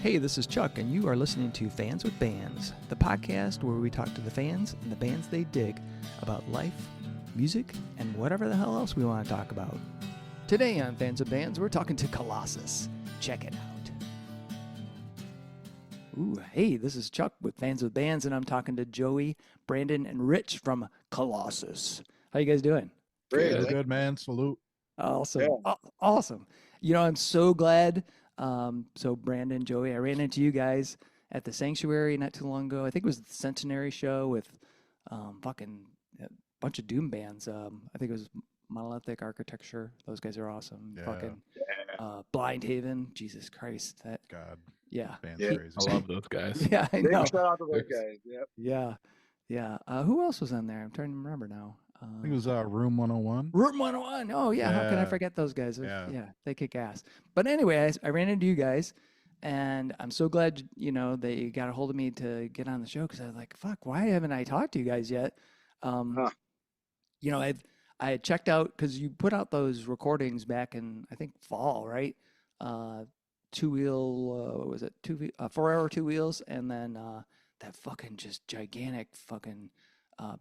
Hey, this is Chuck, and you are listening to Fans with Bands, the podcast where we talk to the fans and the bands they dig about life, music, and whatever the hell else we want to talk about. Today on Fans with Bands, we're talking to Cullossus. Check it out. Ooh, hey, this is Chuck with Fans with Bands, and I'm talking to Joey, Brandon, and Rich from Cullossus. How you guys doing? Great. Good, man. Salute. Awesome. Yeah. Awesome. You know, I'm so glad. So Brandon, Joey, I ran into you guys at the Sanctuary not too long ago. I think it was the Centenary show with fucking a bunch of doom bands. I think it was Monolithic Architecture. Those guys are awesome. Yeah. Fucking Blind Haven. Jesus Christ. That God. yeah. Band's Yeah. crazy. I love those guys. Yeah, I Big know. shout out to those guys. Yep. Yeah. Who else was on there? I'm trying to remember now. I think it was Room 101. Room 101. Oh, yeah. How can I Yeah. forget those guys? Yeah. They kick ass. But anyway, I ran into you guys, and I'm so glad, that you got a hold of me to get on the show, because I was like, fuck, why haven't I talked to you guys yet? I had checked out, because you put out those recordings back in, I think, fall, right? Two-wheel, what was it? 4-hour two wheels, and then that fucking just gigantic fucking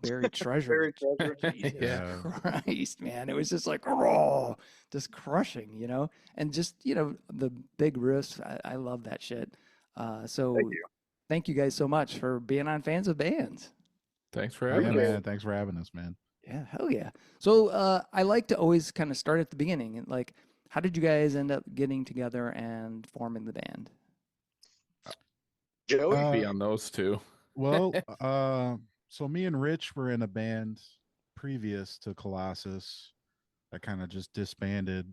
buried treasure. Buried treasure. Jesus Yeah. Christ, man. It was just like, just crushing, and just, the big riffs. I love that shit. So Thank you. thank you guys so much for being on Fans of Bands. Thanks for Yeah, having us. man. Thanks for having us, man. Yeah, hell yeah. So I like to always kind of start at the beginning. And like, how did you guys end up getting together and forming the band? Joey? Be on those two. Well, so me and Rich were in a band previous to Colossus that kind of just disbanded.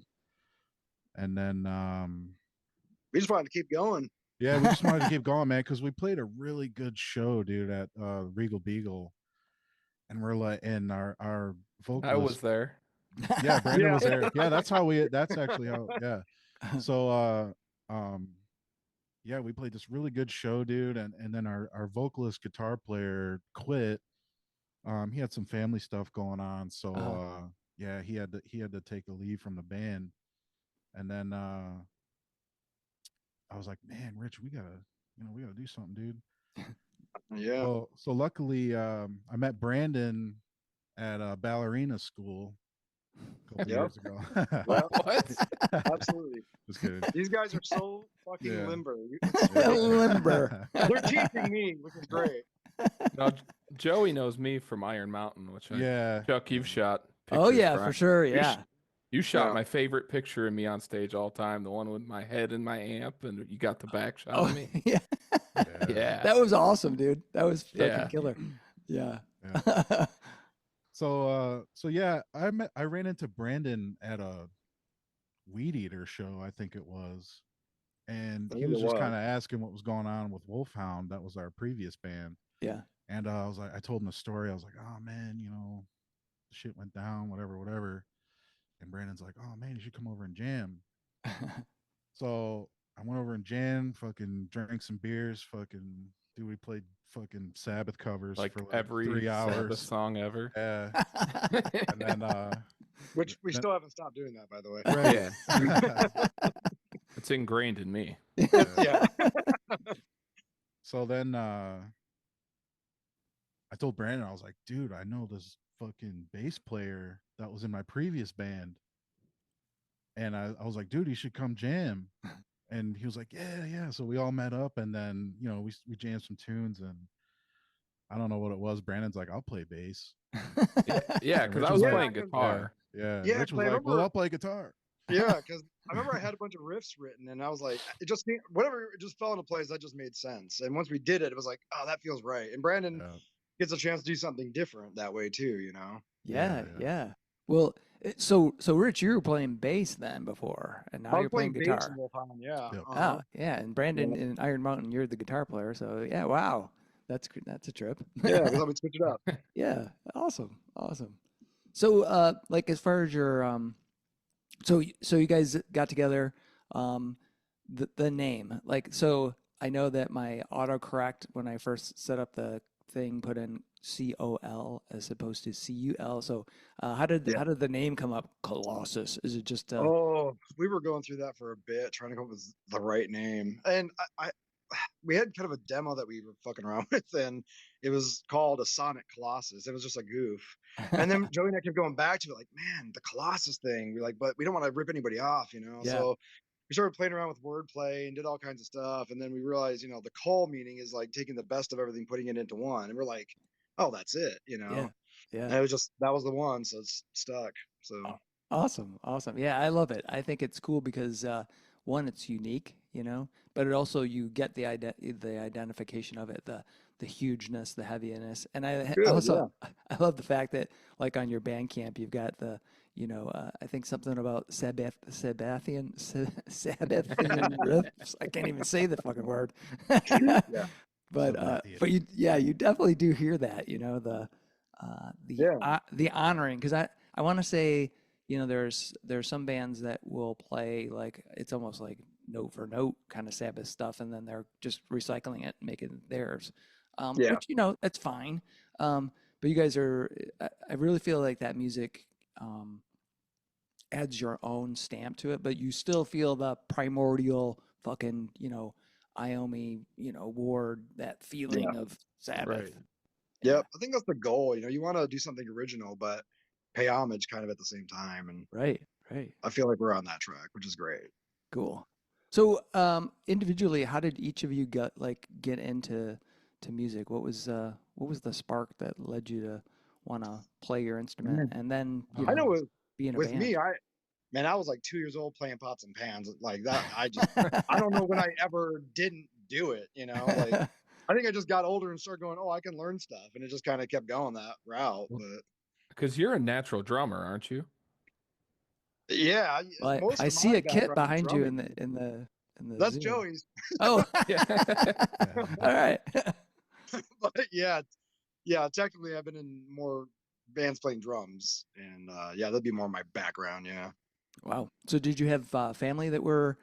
And then, We just wanted to keep going. yeah, we just wanted to keep going, man, because we played a really good show, dude, at Regal Beagle. And we're like, and our vocalist. I was there. Yeah, Brandon Yeah. was there. Yeah, that's actually how, yeah. So, yeah, we played this really good show, dude. And then our vocalist guitar player quit. He had some family stuff going on. So, yeah, he had to take a leave from the band. And then, I was like, man, Rich, we gotta do something, dude. Yeah. So luckily, I met Brandon at a ballerina school a couple Yep. years ago. Well, What? absolutely. Just kidding. These guys are so fucking Yeah. limber. Limber. They're teaching me, which is great. Now, Joey knows me from Iron Mountain, which Yeah. Chuck, you've shot. Oh, pictures, yeah, right? for sure. You Yeah. You shot Yeah. my favorite picture of me on stage all time, the one with my head in my amp, and you got the back shot Oh, of me. yeah. Yeah. That was awesome, dude. That was fucking Yeah. killer. Yeah. Yeah. So yeah, I ran into Brandon at a Weed Eater show, I think it was. And I he think was it just was. kind of asking what was going on with Wolfhound. That was our previous band. Yeah. And I was like, I told him the story. I was like, oh man, shit went down, whatever. And Brandon's like, oh man, you should come over and jam. So I went over and jammed, fucking drank some beers, dude, we played fucking Sabbath covers Like for like every 3 Sabbath hours. song ever. Yeah. And then Which we That- still haven't stopped doing that, by the way. Yeah. It's ingrained in me. Yeah. So then I told Brandon, I was like, dude, I know this fucking bass player that was in my previous band. And I was like, dude, you should come jam. And he was like, yeah. So we all met up, and then, we jammed some tunes, and I don't know what it was. Brandon's like, I'll play bass. Yeah, And because Rich I was like, playing guitar. Yeah. Yeah, Rich was I like, well, remember- I'll play guitar. Yeah, because I remember I had a bunch of riffs written, and I was like, it just fell into place. That just made sense. And once we did it, it was like, oh, that feels right. And Brandon Yeah. gets a chance to do something different that way too, Yeah. Well, so Rich, you were playing bass then before, and now I was you're playing bass guitar. in Wolfhound, yeah. Yep. Oh, yeah. And Brandon in Iron Mountain, you're the guitar player. So yeah, wow, that's a trip. Yeah, we thought we'd switch it up. Yeah, awesome. So, like, as far as your so you guys got together, the name, like, so I know that my autocorrect when I first set up the thing put in COL as opposed to CUL. So how Yeah. did the name come up? Colossus. Is it just Oh, we were going through that for a bit, trying to come up with the right name. And we had kind of a demo that we were fucking around with, and it was called a Sonic Colossus. It was just a goof. And then Joey and I kept going back to it, like, man, the Colossus thing. We're like, but we don't want to rip anybody off, you know? Yeah. So we started playing around with wordplay and did all kinds of stuff. And then we realized, you know, the call meaning is like taking the best of everything, putting it into one. And we're like, oh, that's it, you know? Yeah. Yeah. And it was just, that was the one. So it's stuck. So Awesome. Awesome. Yeah, I love it. I think it's cool because one, it's unique, you know, but it also you get the identification of it, the hugeness, the heaviness. And I good. also I love the fact that like on your Bandcamp you've got the, you know, I think something about Sabbathian riffs. I can't even say the fucking word. Yeah. But you definitely do hear that, you know, the honoring, because I want to say, you know, there's some bands that will play like it's almost like note for note kind of Sabbath stuff, and then they're just recycling it and making it theirs, Yeah. which, you know, that's fine. But you guys are, I really feel like that music adds your own stamp to it, but you still feel the primordial fucking, you know, Iommi, you know, Ward, that feeling of Sabbath. Right. Yep. I think that's the goal. You know, you want to do something original, but pay homage kind of at the same time. And Right. I feel like we're on that track, which is great. Cool. So, individually, how did each of you get into music? What was the spark that led you to want to play your instrument and then, you I know know, be in a with band? me, I was like 2 years old playing pots and pans like that. I don't know when I ever didn't do it, you know, like I think I just got older and started going, oh, I can learn stuff. And it just kind of kept going that route. But Because you're a natural drummer, aren't you? yeah, Well, most I of see my a kit background is behind you drumming. in the That's Zoom. Joey's. Oh, Yeah. all right. But yeah, technically I've been in more bands playing drums. And yeah, that'd be more my background. Yeah. Wow. So, did you have family that were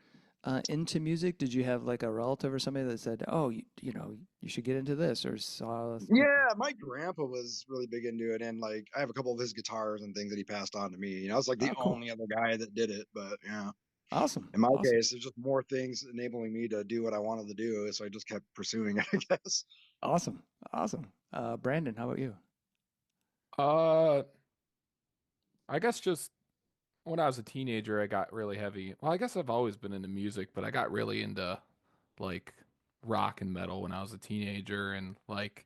into music? Did you have like a relative or somebody that said, "Oh, you know, you should get into this," or saw? Yeah, my grandpa was really big into it, and like I have a couple of his guitars and things that he passed on to me. You know, I was like the Oh, cool. only other guy that did it, but yeah. Awesome. In my Awesome. case, there's just more things enabling me to do what I wanted to do, so I just kept pursuing it, I guess. Awesome. Awesome. Brandon, how about you? Uh, I guess just when I was a teenager, I got really heavy. Well, I guess I've always been into music, but I got really into like rock and metal when I was a teenager, and like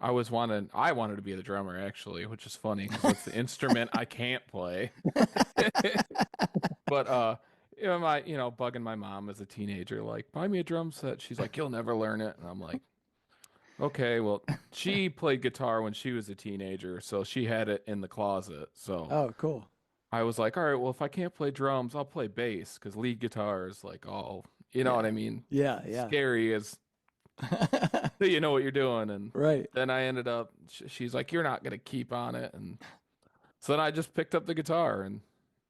I wanted to be the drummer actually, which is funny because that's the instrument I can't play. But you know, bugging my mom as a teenager, like, buy me a drum set. She's like, you'll never learn it. And I'm like, okay, well, she played guitar when she was a teenager, so she had it in the closet. So Oh, cool. I was like, all right, well, if I can't play drums, I'll play bass because lead guitar is like all, you know Yeah. what I mean? Yeah, yeah. Scary as so you know what you're doing. And Right. then I ended up, she's like, you're not going to keep on it. And so then I just picked up the guitar and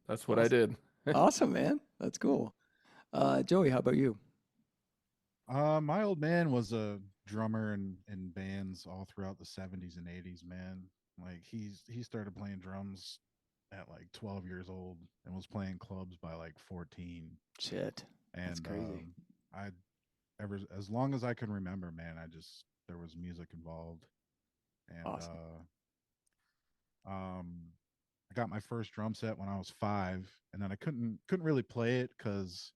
that's what I Awesome. did. Awesome, man. That's cool. Joey, how about you? My old man was a drummer in bands all throughout the 70s and 80s, man. Like he started playing drums at like 12 years old and was playing clubs by like 14. Shit. That's And crazy. I ever as long as I can remember, man, there was music involved. And Awesome. I got my first drum set when I was 5, and then I couldn't really play it because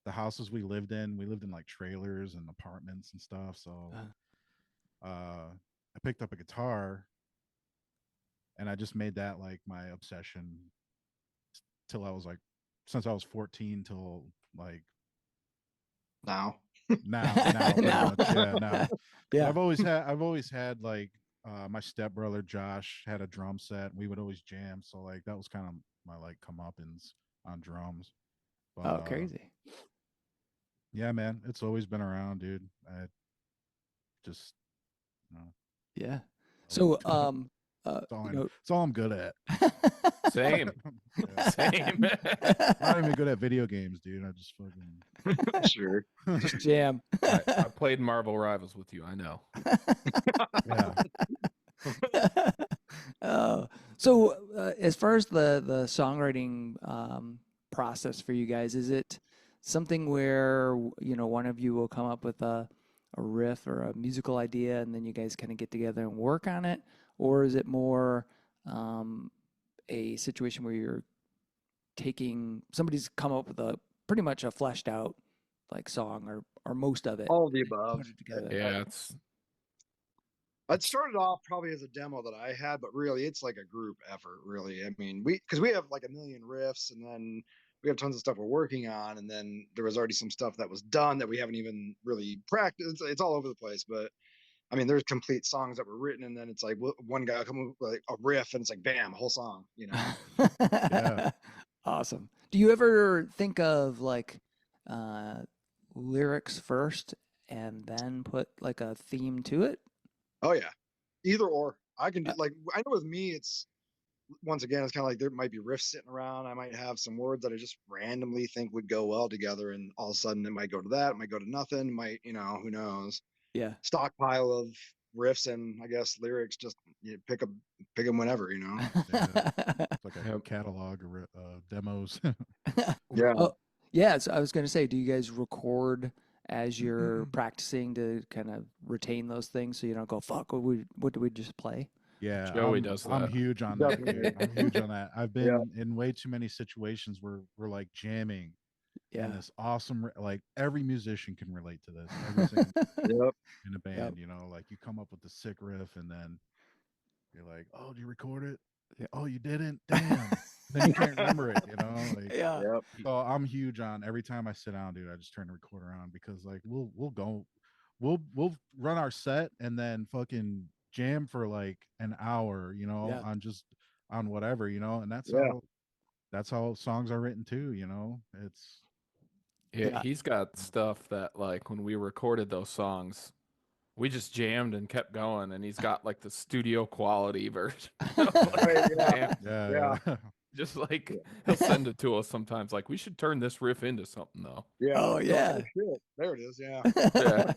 the houses we lived in like trailers and apartments and stuff. So I picked up a guitar and I just made that like my obsession till I was like since I was 14 till like Now. now pretty Now. much, yeah, now. Yeah. I've always had like my stepbrother Josh had a drum set. We would always jam, so like that was kind of my like comeuppance on drums. But Oh, crazy. yeah, man, it's always been around, dude. I just you know, Yeah. love So, it. you It's all I'm good at. know, Same. Yeah. Same. Not even good at video games, dude. I just fucking Sure. Just jam. I played Marvel Rivals with you. I know. yeah. Oh, so as far as the songwriting process for you guys, is it something where you know one of you will come up with a riff or a musical idea, and then you guys kind of get together and work on it, or is it more um, a situation where you're taking somebody's come up with a pretty much a fleshed out like song or most of it, All of the and above. put it together? Yeah, it's It started off probably as a demo that I had, but really it's like a group effort, really. I mean, because we have like a million riffs, and then we have tons of stuff we're working on, and then there was already some stuff that was done that we haven't even really practiced. It's all over the place, but I mean, there's complete songs that were written, and then it's like one guy will come up with like a riff, and it's like bam, a whole song, you know? Yeah. Awesome. Do you ever think of like uh, lyrics first and then put like a theme to it? Oh yeah, either or. I can do Uh, like I know with me, it's once again, it's kind of like there might be riffs sitting around. I might have some words that I just randomly think would go well together, and all of a sudden it might go to that, it might go to nothing, it might, who knows? yeah. Stockpile of riffs and I guess lyrics, just pick them whenever, Yeah. It's like a Yep. catalog of demos. Yeah. Oh, yeah. So I was going to say, do you guys record as you're practicing to kind of retain those things so you don't go, fuck, what did we just play? Yeah, Joey does I'm that. huge on that, Definitely. dude. I'm huge on that. I've Yeah. been in way too many situations where we're like jamming and Yeah. this awesome like every musician can relate to this. Every single Yep. in a Yep. band, like you come up with the sick riff and then you're like, "Oh, did you record it? Yeah. Oh, you didn't? Damn." Then you can't remember it, like Yeah. Yep. so I'm huge on every time I sit down, dude, I just turn the recorder on because like we'll run our set and then fucking jam for like an hour, Yeah. on just on whatever, and Yeah. that's how songs are written too, It's Yeah, Yeah. he's got stuff that like when we recorded those songs, we just jammed and kept going, and he's got like the studio quality version. Right. Yeah. Jam. Yeah. yeah. Just like he'll send it to us sometimes. Like we should turn this riff into something though. Yeah. Oh, Oh, yeah. shit. There it is. Yeah. Yeah.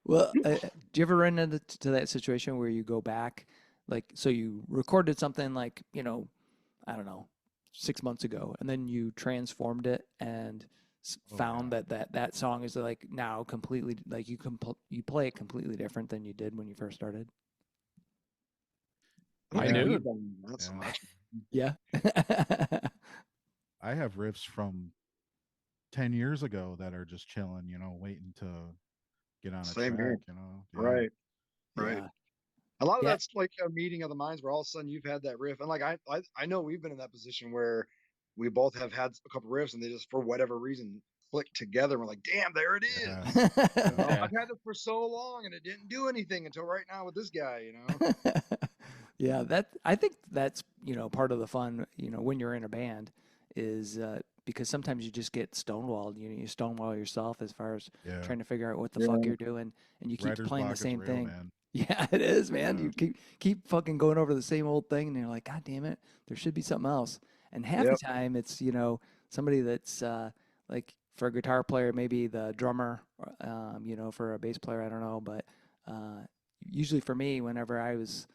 Well, do you ever run into to that situation where you go back, like, so you recorded something like, I don't know, 6 months ago, and then you transformed it and Oh found yeah. that song is like now completely like you play it completely different than you did when you first started. I don't I think Yeah. knew we've it. done that so Yeah. much. Yeah. I have riffs from 10 years ago that are just chilling, waiting to get on a Same here. track, Yeah. Right. Right. Yeah. A lot of Yeah. that's like a meeting of the minds where all of a sudden you've had that riff, and like I know we've been in that position where we both have had a couple riffs, and they just for whatever reason click together. And we're like, damn, there it Yeah. is. Yeah. I've had this for so long, and it didn't do anything until right now with this guy. You know. Yeah, that I think that's, part of the fun, when you're in a band is because sometimes you just get stonewalled, you stonewall yourself as far as Yeah. trying to figure out what the fuck Yeah. you're doing and you keep Writer's playing the block is same real, thing. man. Yeah, it is, man. Yeah. You keep fucking going over the same old thing and you're like, God damn it, there should be something else. And half the Yep. time it's, somebody that's like for a guitar player, maybe the drummer, for a bass player, I don't know, but uh, usually for me, whenever I was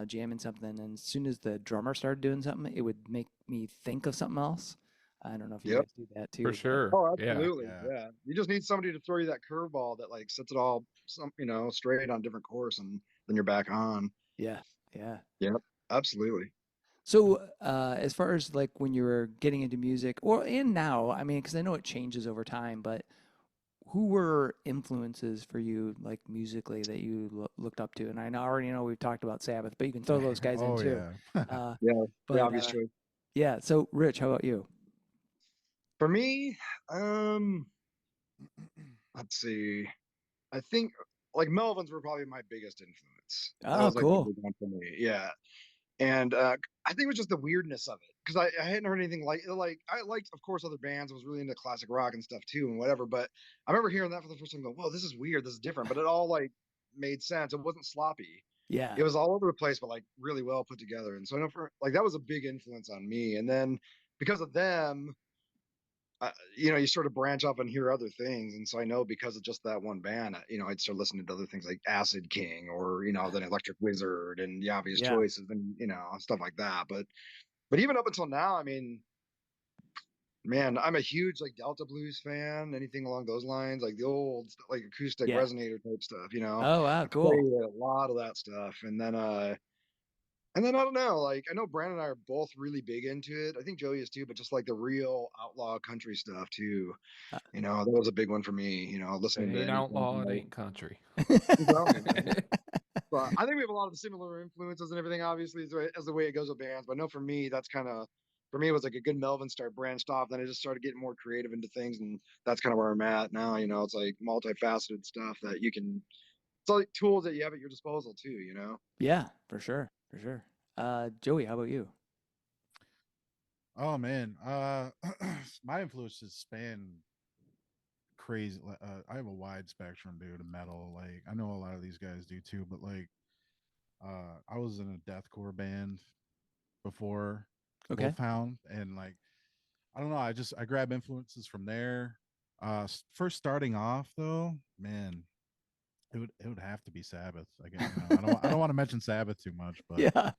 jamming something, and as soon as the drummer started doing something, it would make me think of something else. I don't know if you Yep. guys do that For too, but sure. Oh, Yeah. absolutely. Yeah. Yeah. You just need somebody to throw you that curveball that like sets it all straight on a different course, and then you're back on. yeah, yeah. Yep. Absolutely. So, as far as like when you were getting into music, or and now, I mean, because I know it changes over time, but who were influences for you, like musically, that you looked up to? And already know we've talked about Sabbath, but you can throw those guys in Oh too. yeah. Uh, Yeah. The but obvious choice. yeah. So, Rich, how about you? For me, let's see. I think like Melvins were probably my biggest influence. That Oh, was like the cool. big one for me. Yeah. And I think it was just the weirdness of it because I hadn't heard anything like I liked, of course, other bands. I was really into classic rock and stuff too and whatever. But I remember hearing that for the first time. Go, whoa, this is weird. This is different. But it all like made sense. It wasn't sloppy. Yeah. it was all over the place, but like really well put together. And so I know for like that was a big influence on me. And then because of them, you sort of branch off and hear other things. And so I know because of just that one band, I'd start listening to other things like Acid King or, then Electric Wizard and the obvious Yeah. choices and, stuff like that. But even up until now, I mean, man, I'm a huge like Delta blues fan, anything along those lines, like the old like acoustic Yeah. resonator type stuff. Oh, wow. I play Cool. a lot of that stuff. And then I don't know, like I know Brandon and I are both really big into it. I think Joey is too, but just like the real outlaw country stuff too. Uh, That was a big one for me, It listening to ain't anything. outlaw, it ain't country. I'm telling you, man. But I think we have a lot of similar influences and everything, obviously, as the way it goes with bands. But I know for me, that's kind of, for me, it was like a good Melvin start branched off. Then I just started getting more creative into things. And that's kind of where I'm at now. It's like multifaceted stuff that it's like tools that you have at your disposal too. Yeah, for sure. For sure. Joey, how about you? Oh man, my influences span crazy. I have a wide spectrum, dude, of metal. Like I know a lot of these guys do too, but like, I was in a deathcore band before Okay. Wolfhound, and like, I don't know, I grab influences from there. First starting off though, man, it would have to be Sabbath. Again, I don't want to mention Sabbath too much, but Yeah.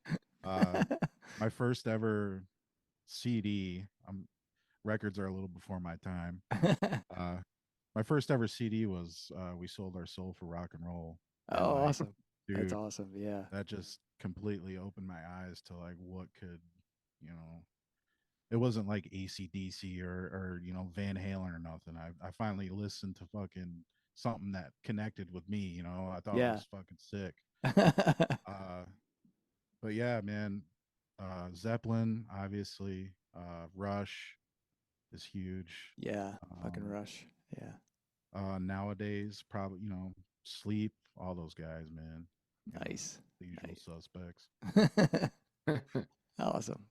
uh, my first ever CD. Records are a little before my time. Uh, my first ever CD was "We Sold Our Soul for Rock and Roll," and Oh, like, awesome. That's dude, awesome. Yeah. that just completely opened my eyes to like what could, you know, it wasn't like ACDC or Van Halen or nothing. I finally listened to fucking something that connected with me. I thought it Yeah. was fucking sick. Uh, but yeah, man, Zeppelin, obviously, Rush is huge. Yeah. Fucking Um, Rush. Yeah. Nowadays, probably Sleep, all those guys, man. Nice. The usual Nice. suspects. Awesome.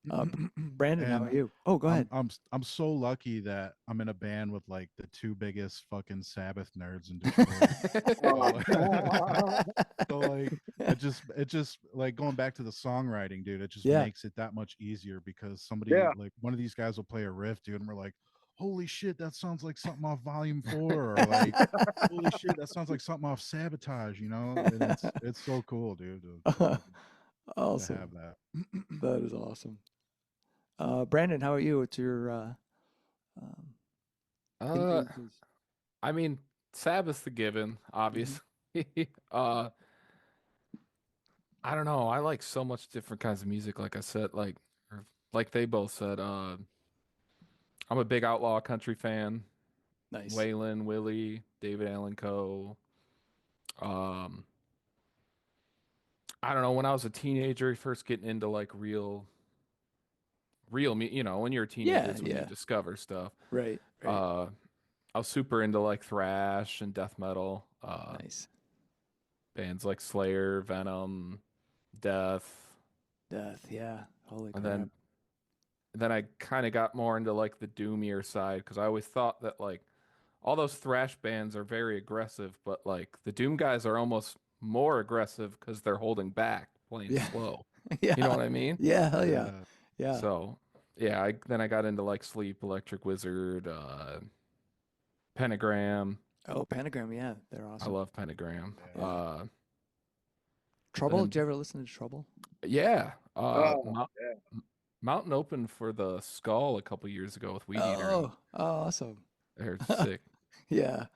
Brandon, how And are you? Oh, go ahead. I'm so lucky that I'm in a band with like the two biggest fucking Sabbath nerds in Detroit. So, so like it just like going back to the songwriting, dude, it just Yeah. makes it that much easier because somebody Yeah. like one of these guys will play a riff, dude, and we're like, holy shit, that sounds like something off Volume 4, or like, holy shit, that sounds like something off Sabotage, and it's so cool, dude, to have Awesome. that. That is awesome. Brandon, how are you? What's your um, uh, influences? I mean, Sabbath's the given, Hmm. obviously. uh, I don't know. I like so much different kinds of music. Like I said, like they both said. I'm a big outlaw country fan. Nice. Waylon, Willie, David Allen Coe. Um, I don't know. When I was a teenager, first getting into like real me. When you're a teenager, Yeah. it's when you Yeah. discover stuff. Right. Right. Uh, I was super into like thrash and death metal. Nice. Bands like Slayer, Venom, Death, Death. Yeah. Holy and crap. then I kind of got more into like the doomier side because I always thought that like all those thrash bands are very aggressive, but like the doom guys are almost more aggressive because they're holding back, playing Yeah. slow. You know Yeah. what I mean? Yeah. Hell yeah. Yeah. Yeah. So yeah, then I got into like Sleep, Electric Wizard, Pentagram. Oh, Pentagram. Yeah. They're I awesome. love Pentagram. Yeah. Yeah. Trouble. Then Did you ever listen to Trouble? yeah, Oh, yeah. Mountain opened for the Skull a couple years ago with Weed Eater, and Oh. Oh, awesome. they're sick. Yeah.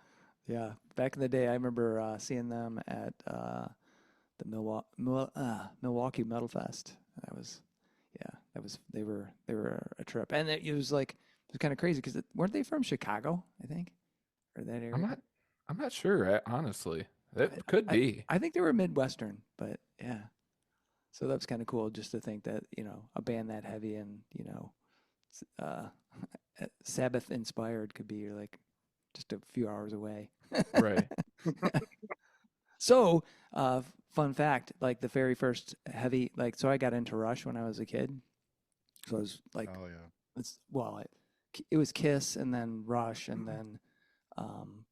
Yeah. Back in the day, I remember seeing them at the Milwaukee Metal Fest. That was, yeah, they were a trip, and it was like it was kind of crazy because weren't they from Chicago? I think, or that I'm area. not I'm not sure, honestly. It could I, I be. I think they were Midwestern, but yeah. So that was kind of cool just to think that a band that heavy and uh, Sabbath inspired could be like just a few hours away. Right. So, fun fact, like the very first heavy, like, so I got into Rush when I was a kid. So I was like, Oh yeah. it was Kiss and then Rush, and then um,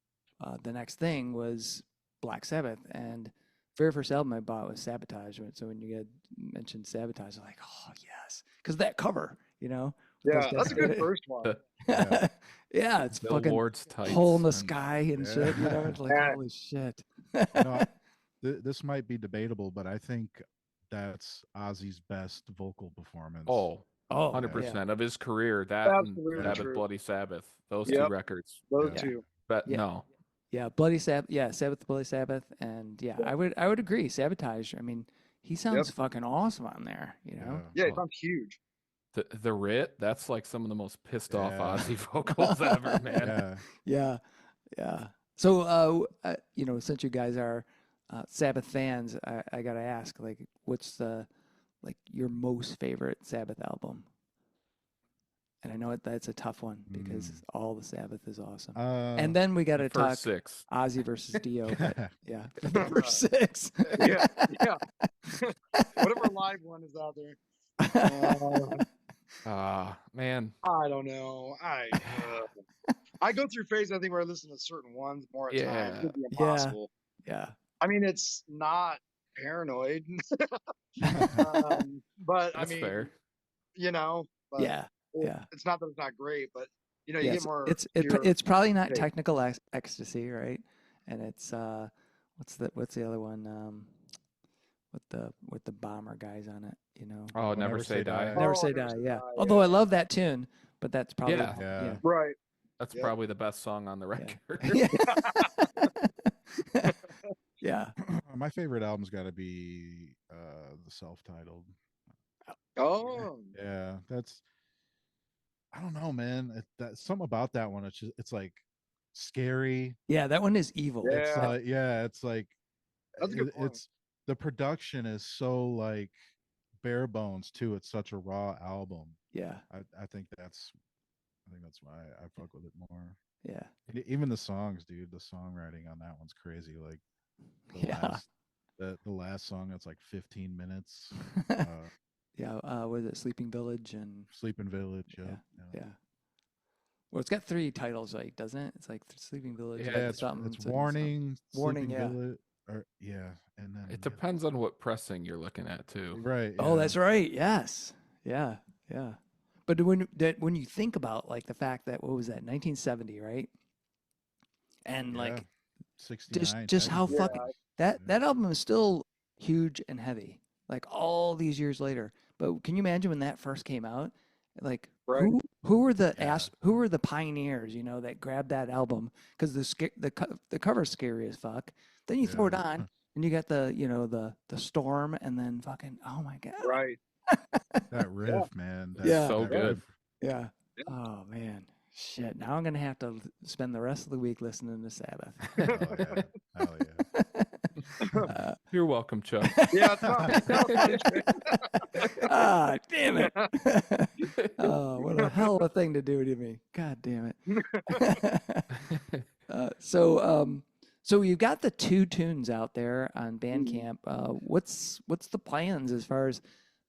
the next thing was Black Sabbath. And very first album I bought was Sabotage. So when you had mentioned Sabotage, I'm like, oh yes, because that cover, with those Yeah, guys. that's a good first one. Yeah. Yeah, it's fucking Billboard's hole in tights the and sky and shit. Yeah. It's like Yeah. holy shit. This might be debatable, but I think that's Ozzy's best vocal performance. Oh, yeah. 100% of his career, that and Absolutely Yeah. Sabbath true. Bloody Sabbath, those two Yep, records. those Yeah. two. But Yeah. no. Yeah, Bloody Sabbath. Yeah, Sabbath, Bloody Sabbath, and yeah, I would agree. Sabotage. I mean, he sounds fucking awesome on there. Yeah, it Oh, sounds huge. the Writ, that's like some of the most pissed off Yeah. Ozzy vocals ever, man. Yeah. Yeah. So, since you guys are Sabbath fans, I gotta ask, like, what's your most favorite Sabbath album? And I know that's a tough one because all the Sabbath is awesome. And then we got to The talk first six. Ozzy versus Dio, but yeah, the first six. Yeah, yeah. Whatever live one is out there. Man. I don't know. I go through phases, I think, where I listen to certain ones more at a time. It Yeah. would be Yeah. impossible. Yeah. I mean, it's not paranoid, but That's I mean, fair. but Yeah. Yeah. it's not that it's not great, but you Yeah, get more it's pure it's probably not take. technical ecstasy, right? And it's what's the other one? With the bomber guys on it, Oh, Well, Never Say Die. Never Oh, Say Never Die, Say yeah. Die, Although I yeah. love that tune, but that's probably Yeah. Yeah. Right. That's Yep. probably the best song on the record. Yeah. Yeah. My favorite album's got to be the self-titled. Oh, Yeah, that's I don't know, man. That something about that one. It's like scary. Yeah, that one is evil. It's Yeah. like it's like that's a good point. it's the production is so like bare bones too. It's such a raw album. Yeah. I think that's why I fuck with it more. Yeah. And even the songs, dude. The songwriting on that one's crazy. Like Yeah. the last song that's like 15 minutes. Yeah, was it Sleeping Village and Sleeping Village. yeah. Yeah. Yeah. Well, it's got 3 titles, like, doesn't it? It's like Sleeping Village, Yeah, It's something, it's something, Warning, Warning, Sleeping yeah. Village, or and then It depends on what pressing you're looking at too. right. Oh, yeah. that's right. Yes. Yeah. Yeah. But when you think about like the fact that what was that 1970, right? And Yeah. like 69. just how Yeah. fucking that album is still huge and heavy, like all these years later. But can you imagine when that first came out? Like Right. who were the Yeah. who were the pioneers, that grabbed that album because the cover's scary as fuck. Then you throw it Yeah. on and you got the storm and then fucking oh my god. Right. That riff, man. Yeah. So that good. riff. Yeah. Yeah. Oh man. Shit. Now I'm gonna have to spend the rest of the week listening to Sabbath. Oh yeah. Hell yeah. You're welcome, Chuck. Yeah, it's Ah, damn it. Oh, what a hell of a thing to do to me. God damn it. So you've got the 2 tunes out there on Bandcamp. What's the plans as far as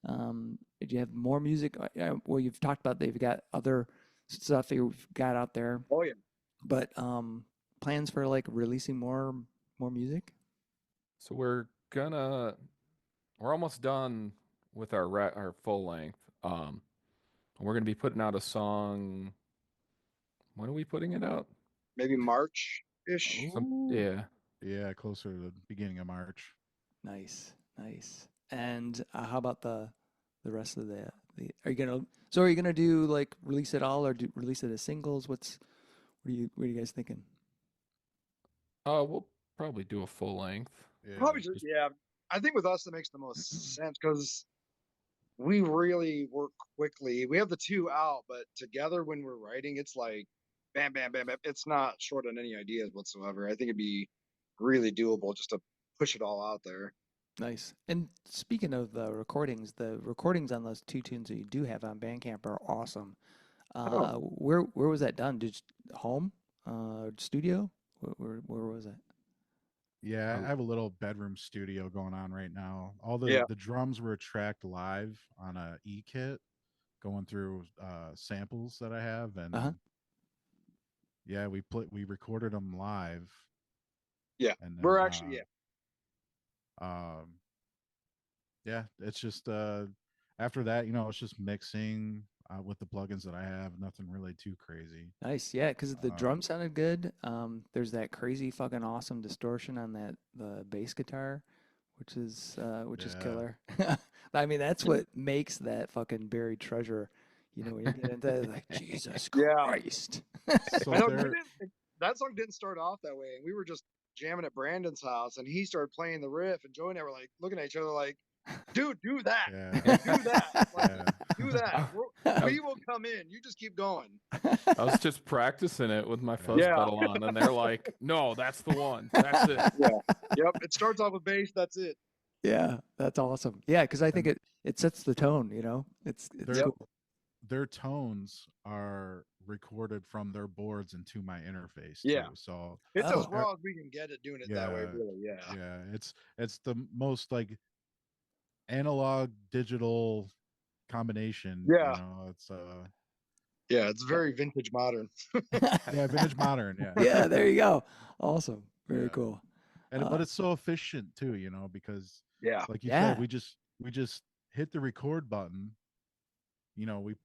do you have more music? Well, you've talked about that you've got other stuff that you've got out there, Oh yeah. but plans for like releasing more music? So we're almost done with our full length. We're gonna be putting out a song. When are we putting it out? Maybe March-ish. Yeah. Yeah, closer to the beginning of March. Nice. And how about the rest of the are you gonna do like release it all or release it as singles? What are you guys thinking? We'll probably do a full length. Yeah. Probably just, yeah. I think with us that makes the most sense because we really work quickly. We have the 2 out, but together when we're writing, it's like bam, bam, bam, bam. It's not short on any ideas whatsoever. I think it'd be really doable just to push it all out there. Nice. And speaking of the recordings on those 2 tunes that you do have on Bandcamp are awesome. Where was that done? Did home? Studio? Where was it? Yeah, I have a little bedroom studio going on right now. All the drums were tracked live on a E-kit, going through samples that I have, and yeah, we recorded them live. Yeah, and then, we're actually Um, yeah, it's just after that, it's just mixing with the plugins that I have. Nothing really too crazy. Nice, yeah, because the Um, drum sounded good. There's that crazy fucking awesome distortion on the bass guitar, which is yeah. killer. I mean, that's what makes that fucking buried treasure. When you get into it, like Jesus Yeah. Christ. I So know there, that song didn't start off that way, and we were just jamming at Brandon's house, and he started playing the riff, and Joey and I were like looking at each other like, "Dude, do that, yeah, do that, like yeah. do that. I, We will come in. You just keep going." I was just practicing it with my fuzz Yeah. Yeah, pedal on, and they're like, "No, that's the one. That's it." yeah, yep. It starts off with bass. That's it. Yeah, that's awesome. Yeah, because I think And it sets the tone. It's their Yep. cool. their tones are recorded from their boards into my interface Yeah, too. So it's as Oh, er, raw as we can get it doing it that way. yeah, Really. Yeah. yeah, it's the most like analog digital combination. Yeah. It's Yeah. It's yeah. very vintage modern. yeah, vintage modern. Yeah, Yeah, there you go. Awesome. Very yeah. cool. But it's so efficient too. Because Yeah. like you said, Yeah. we just hit the record button.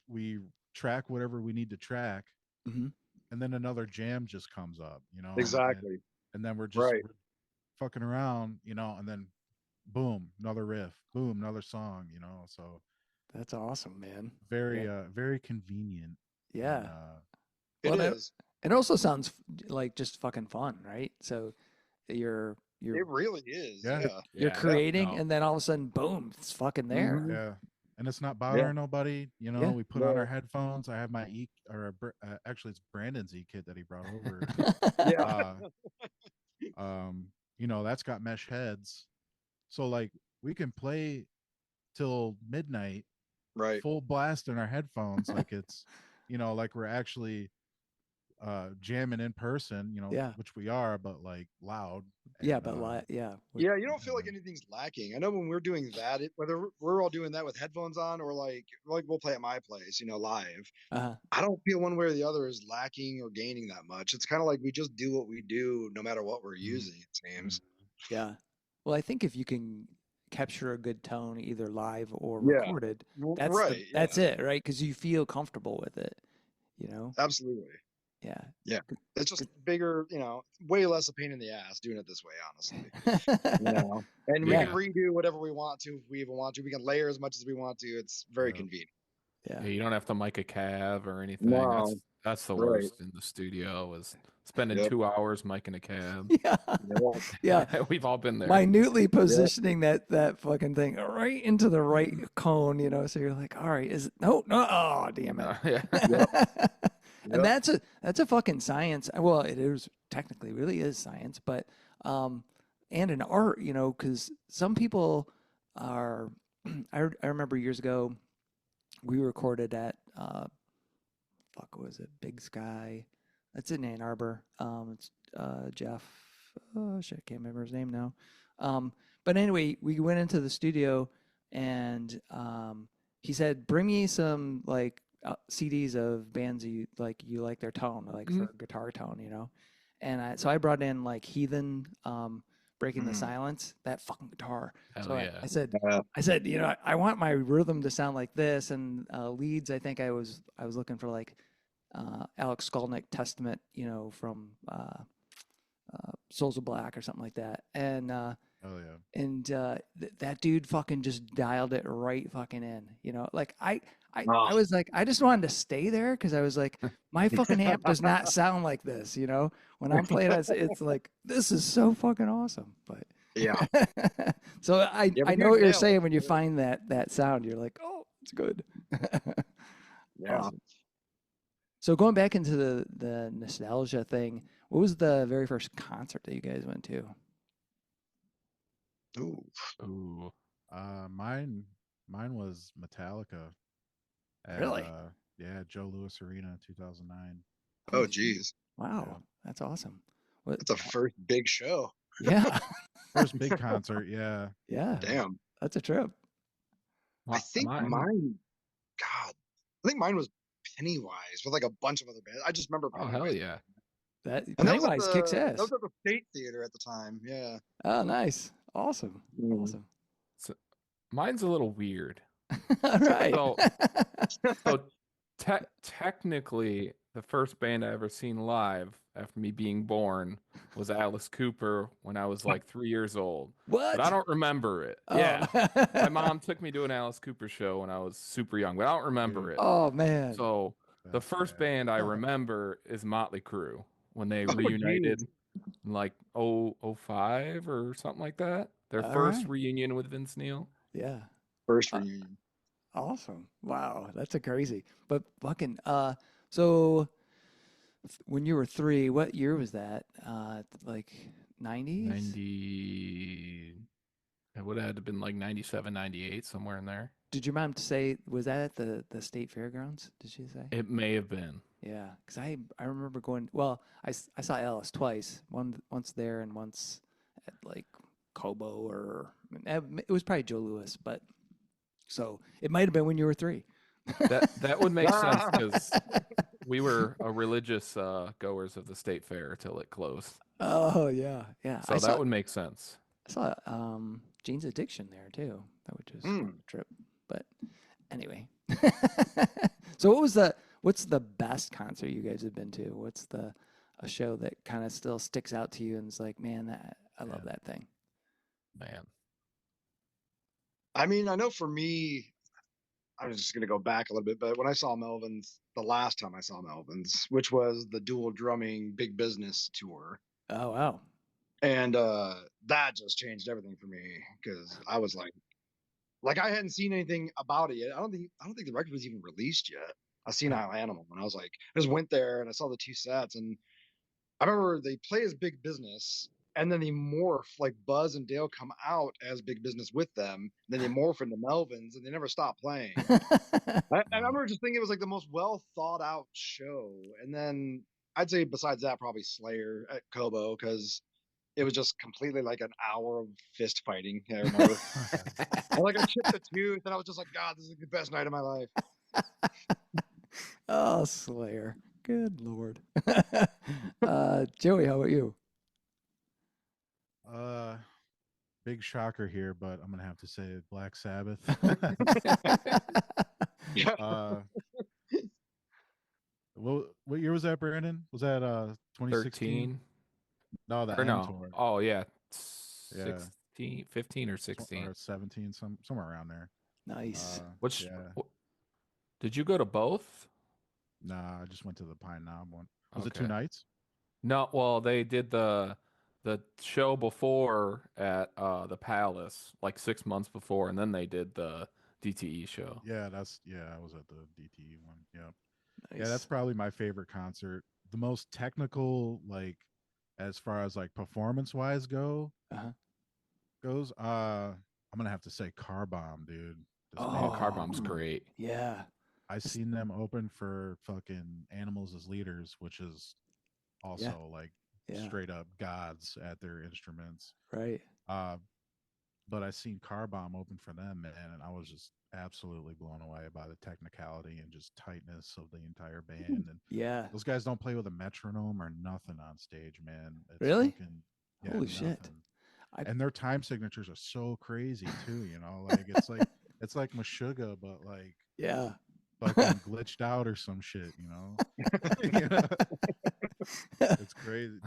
We track whatever we need to track, Hmm. and then another jam just comes up. Exactly. And then Right. we're fucking around. And then boom, another riff, boom, another song. So That's awesome, man. very Yeah. very convenient. And Yeah. It Well, is. it also sounds like just fucking fun, right? So you're you're It really is. yeah, Yeah. you're Yeah. Yeah. creating, No. and then all of a sudden, boom, it's fucking there. Hmm. yeah. And it's not Yeah. bothering nobody. Yeah. We put on our No. headphones. I have my actually it's Brandon's e kit that he brought over. Yeah. uh um that's got mesh heads, so like we can play till midnight Right. full blast in our headphones, like it's like we're actually jamming in person, Yeah. which we are, but like loud. Yeah, And but yeah. Yeah, you don't feel like uh, anything's lacking. I know when we're doing that, whether we're all doing that with headphones on or like we'll play at my place, live. Uh-huh. I don't feel one way or the other is lacking or gaining that much. It's kind of like we just do what we do, no matter what we're mhm, using. It mhm. seems. Yeah. Well, I think if you can capture a good tone either live or Yeah. recorded, Right. that's Yeah. it, right? Because you feel comfortable with it, you know? Absolutely. Yeah. Yeah. It's just 'Cause- bigger, way less a pain in the ass doing it this way, honestly. And we can Yeah. Yeah. redo whatever we want to if we even want to. We can layer as much as we want to. It's very Yeah. convenient. Yeah. Yeah, you don't have to mic a cab or anything. No. That's the Right. worst in the studio is spending Yep. 2 hours micing a cab. Yeah. Yep. Yeah. We've all been there. Minutely positioning that fucking thing right into the right cone, so you're like, all right, is it no, oh damn it. Yeah. Yep. And that's a fucking science. Well, it is technically really is science, but and an art, because some people are I remember years ago we recorded at fuck, what was it? Big Sky. That's in Ann Arbor. It's Jeff. Oh shit, I can't remember his name now. But anyway, we went into the studio, and he said, "Bring me some like CDs of bands you like their tone, like Mhm. for guitar tone." And so I brought in like Heathen, Breaking the Mhm. Silence, that fucking guitar. Hell So yeah. I said, Yeah. I want my rhythm to sound like this, and leads. I think I was looking for like Alex Skolnick Testament, from Souls of Black or something like that, and Oh yeah. that dude fucking just dialed it right fucking in, like Oh. I was like, I just wanted to stay there because I was like, my fucking amp does not sound like this, when I'm playing it's like, this is so fucking awesome, but Yeah. so Yeah, I but know you what you're nailed it. saying when you Yeah. find that sound, you're like, oh, it's good. Yeah. Awesome. So going back into the nostalgia thing, what was the very first concert that you guys went to? Ooh. Ooh. Mine was Metallica at Really? yeah, Joe Louis Arena 2009. Oh, Holy shit. geez. Wow, that's awesome. What? That's a first big show. Yeah, First big concert, yeah. yeah, Damn. that's a trip. I think mine, God, I think mine was Pennywise with like a bunch of other bands. I just remember Oh, Pennywise. hell yeah. That And that was at Pennywise kicks the ass. State Theater at the time. Yeah. Oh, nice, Awesome. Mm. Awesome. So, mine's a little weird. All right. So, so technically, the first band I ever seen live after me being born was Alice Cooper when I was like 3 years old. But I What? don't remember it. Oh. Yeah. My mom took me to an Alice Cooper show when I was super young, but I don't remember Dude, it. Oh man. So the that's first bad. band I remember is Motley Crue when they Oh, geez. reunited in like oh 05 or something like that. Their All first right. reunion with Vince Neil. Yeah. First Uh, reunion. awesome. Wow. That's a crazy. But fucking so when you were 3, what year was that? Like 90s? 90, it would have had to been like 97, 98, somewhere in there. Did your mom say was that at the state fairgrounds? Did she say? It may have been. Yeah, because I remember going. Well, I saw Alice twice. Once there and once at like Kobo or it was probably Joe Louis, but so it might have been when you were 3. That would make sense because we were a religious goers of the state fair till it closed. Oh yeah, yeah. So that would make sense. I saw Jane's Addiction there too. That was just Hmm. a trip. But anyway, so what's the best concert you guys have been to? What's a show that kind of still sticks out to you and is like, man, I love Yeah. that thing. Man. I mean, I know for me, I was just going to go back a little bit, but when I saw Melvin's, the last time I saw Melvin's, which was the dual drumming Big Business tour, Oh wow. and that just changed everything for me because I was like I hadn't seen anything about it yet. I don't think the record was even released yet. I seen Isle Animal, and I was like, I just went there and I saw the 2 sets, and I remember they play as Big Business, and then they morph like Buzz and Dale come out as Big Business with them. Then they morph into Melvins, and they never stop playing. I Yeah. remember just thinking it was like the most well thought out show. And then I'd say besides that, probably Slayer at Kobo because it was just completely like an hour of fist fighting. I remember. And like I chipped a tooth, and I was just like, God, this is the best night of my life. Oh, Slayer. Good Lord. Joey, how about you? Uh, big shocker here, but I'm gonna have to say Black Sabbath. Yeah. uh, what year was that, Brandon? Was that 2016? 13 No, the or M no. tour. Oh yeah. Yeah, 16, 15 or 16. or 17, somewhere around there. Nice. Which Yeah. did you go to both? Nah, I just went to the Pine Knob one. Was it Okay. 2 nights? No, well, they did the show before at the Palace like 6 months before, and then they did the DTE show. Yeah, I was at the DTE one. Yeah. Yeah, that's Nice. probably my favorite concert. The most technical, like as far as like performance wise Uh-huh. goes, I'm gonna have to say Car Bomb, dude. This Oh, band. Oh, Car Bomb's great. yeah. I It's- seen them open for fucking Animals as Leaders, which is yeah. also like Yeah. straight up gods at their instruments. Right. Uh, but I seen Car Bomb open for them, man, and I was just absolutely blown away by the technicality and just tightness of the entire band. And Yeah. those guys don't play with a metronome or nothing on stage, man. It's Really? fucking yeah, Holy shit. nothing. I And their time signatures are so crazy too, like it's like Meshuggah, but like yeah. fucking glitched out or some shit, You know? It's crazy.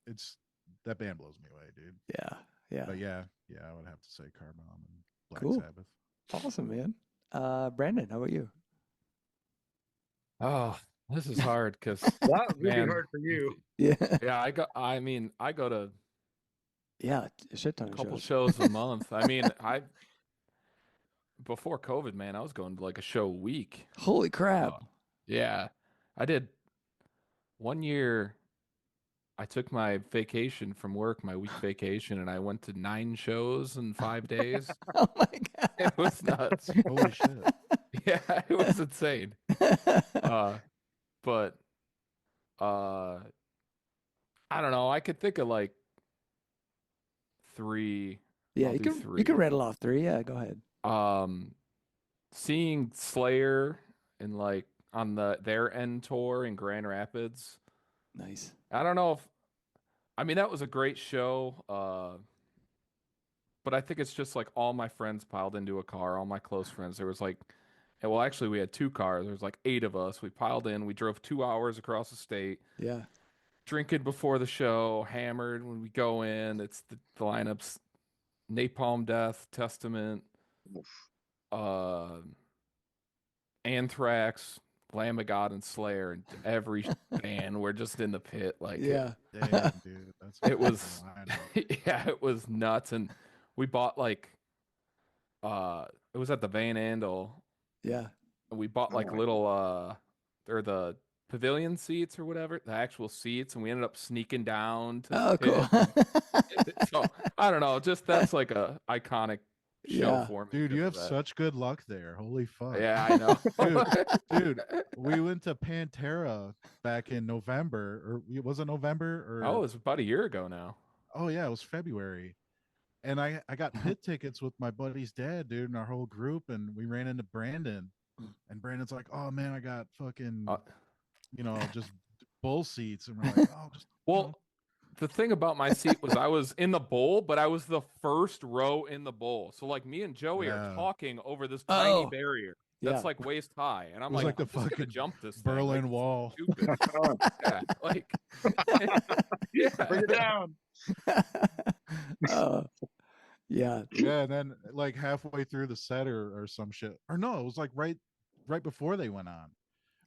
It's that band blows me away, dude. Yeah. Yeah. But yeah, I would have to say Car Bomb and Black Cool. Sabbath. Awesome, man. Brandon, how about you? Oh, this is hard because That was gonna be man, hard for you. Yeah. yeah, I go to Yeah. A shit ton a of couple shows. shows a month. I mean, I before COVID, man, I was going to like a show a week. Holy crap. Yeah, I did 1 year. I took my vacation from work, my week vacation, and I went to 9 shows in 5 days. Oh my It was nuts. Holy shit. Yeah, it was insane. But I don't know. I could think of like three. yeah, I'll you do can three. rattle off 3. Yeah, go ahead. Seeing Slayer in like on their end tour in Grand Rapids. Nice. I don't know if I mean that was a great show. but I think it's just like all my friends piled into a car, all my close friends. There was like, well, actually, we had 2 cars. There was like 8 of us. We piled in. We drove 2 hours across the state, Yeah. drinking before the show, hammered when we go in. It's the lineups: Napalm Death, Testament, Oof. uh, Anthrax, Lamb of God, and Slayer, and every band. We're just in the pit, like Yeah. Damn, dude, that's a it fucking was, lineup. yeah, it was nuts. And we bought like, it was at the Van Andel, Yeah. and we bought Oh like my little, they're the pavilion seats or whatever, the actual seats, and we ended up sneaking down to the Oh, cool. pit. And so I don't know, just that's like a iconic show Yeah. for me Dude, you because of have that. such good luck there. Holy fuck. Yeah, I know. Dude, dude, we went to Pantera back in November, or was it November Oh, it or was about a year ago now. oh yeah, it was February. And I got pit tickets with my buddy's dad, dude, and our whole group, and we ran into Brandon. And Brandon's like, "Oh man, I got fucking, Uh, just bull seats." And we're like, "Oh, just, well, the thing about my seat was I was in the bowl, but I was the first row in the bowl. So like me and Joey are yeah." talking over this tiny Oh, barrier that's yeah. like waist high, and It I'm was like, like the I'm just gonna fucking jump this thing. Like Berlin this is Wall. stupid. God. Yeah, like Bring yeah. it down. Oh, yeah. Yeah, and then like halfway through the set or some shit. Or no, it was like right before they went on.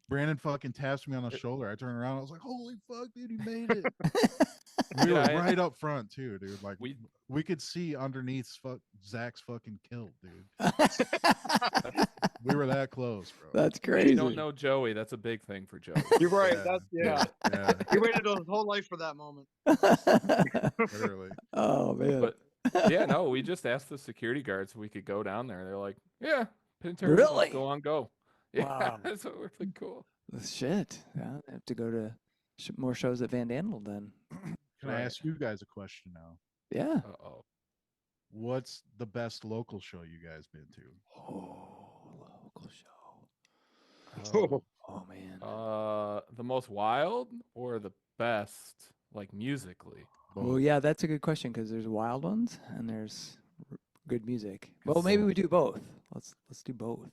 Brandon fucking taps me on the shoulder. I turn around. I was like, "Holy fuck, dude, you made it!" We were Yeah, right up front too, dude. Like we we could see underneath Zach's fucking kilt, dude. that's We were that close, bro. That's if you crazy. don't know Joey, that's a big thing for Joey. You're right. Yeah, That's Yeah. yeah, He waited his whole life for that moment. literally. Oh, man. But yeah, no, we just asked the security guards if we could go down there. They're like, yeah, Pantera, Really? go on, go. Yeah, Wow. so we're like, cool. Shit. Yeah, I have to go to more shows at Van Andel then. Can I Right. ask you guys a question now? Yeah. Uh-oh. What's the best local show you guys been to? Oh, local show. Oh. Oh, man. The most wild or the best, like musically? Well, Both. yeah, that's a good question because there's wild ones and there's good music. Well, It's- maybe we do both. Let's do both.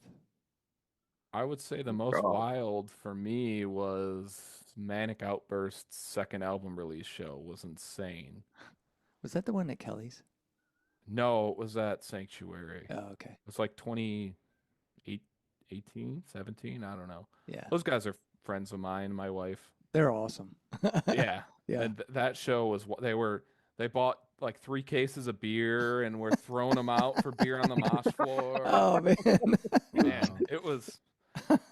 I would say the most God. wild for me was Manic Outburst's second album release show was insane. Was that the one at Kelly's? No, it was at Sanctuary. Oh, okay. It was like 2018, 17, I don't know. Yeah. Those guys are friends of mine, my wife. They're awesome. Yeah. Yeah. And that show was what they bought like 3 cases of beer and were throwing them out for beer on the mosh floor. Oh, man. Man,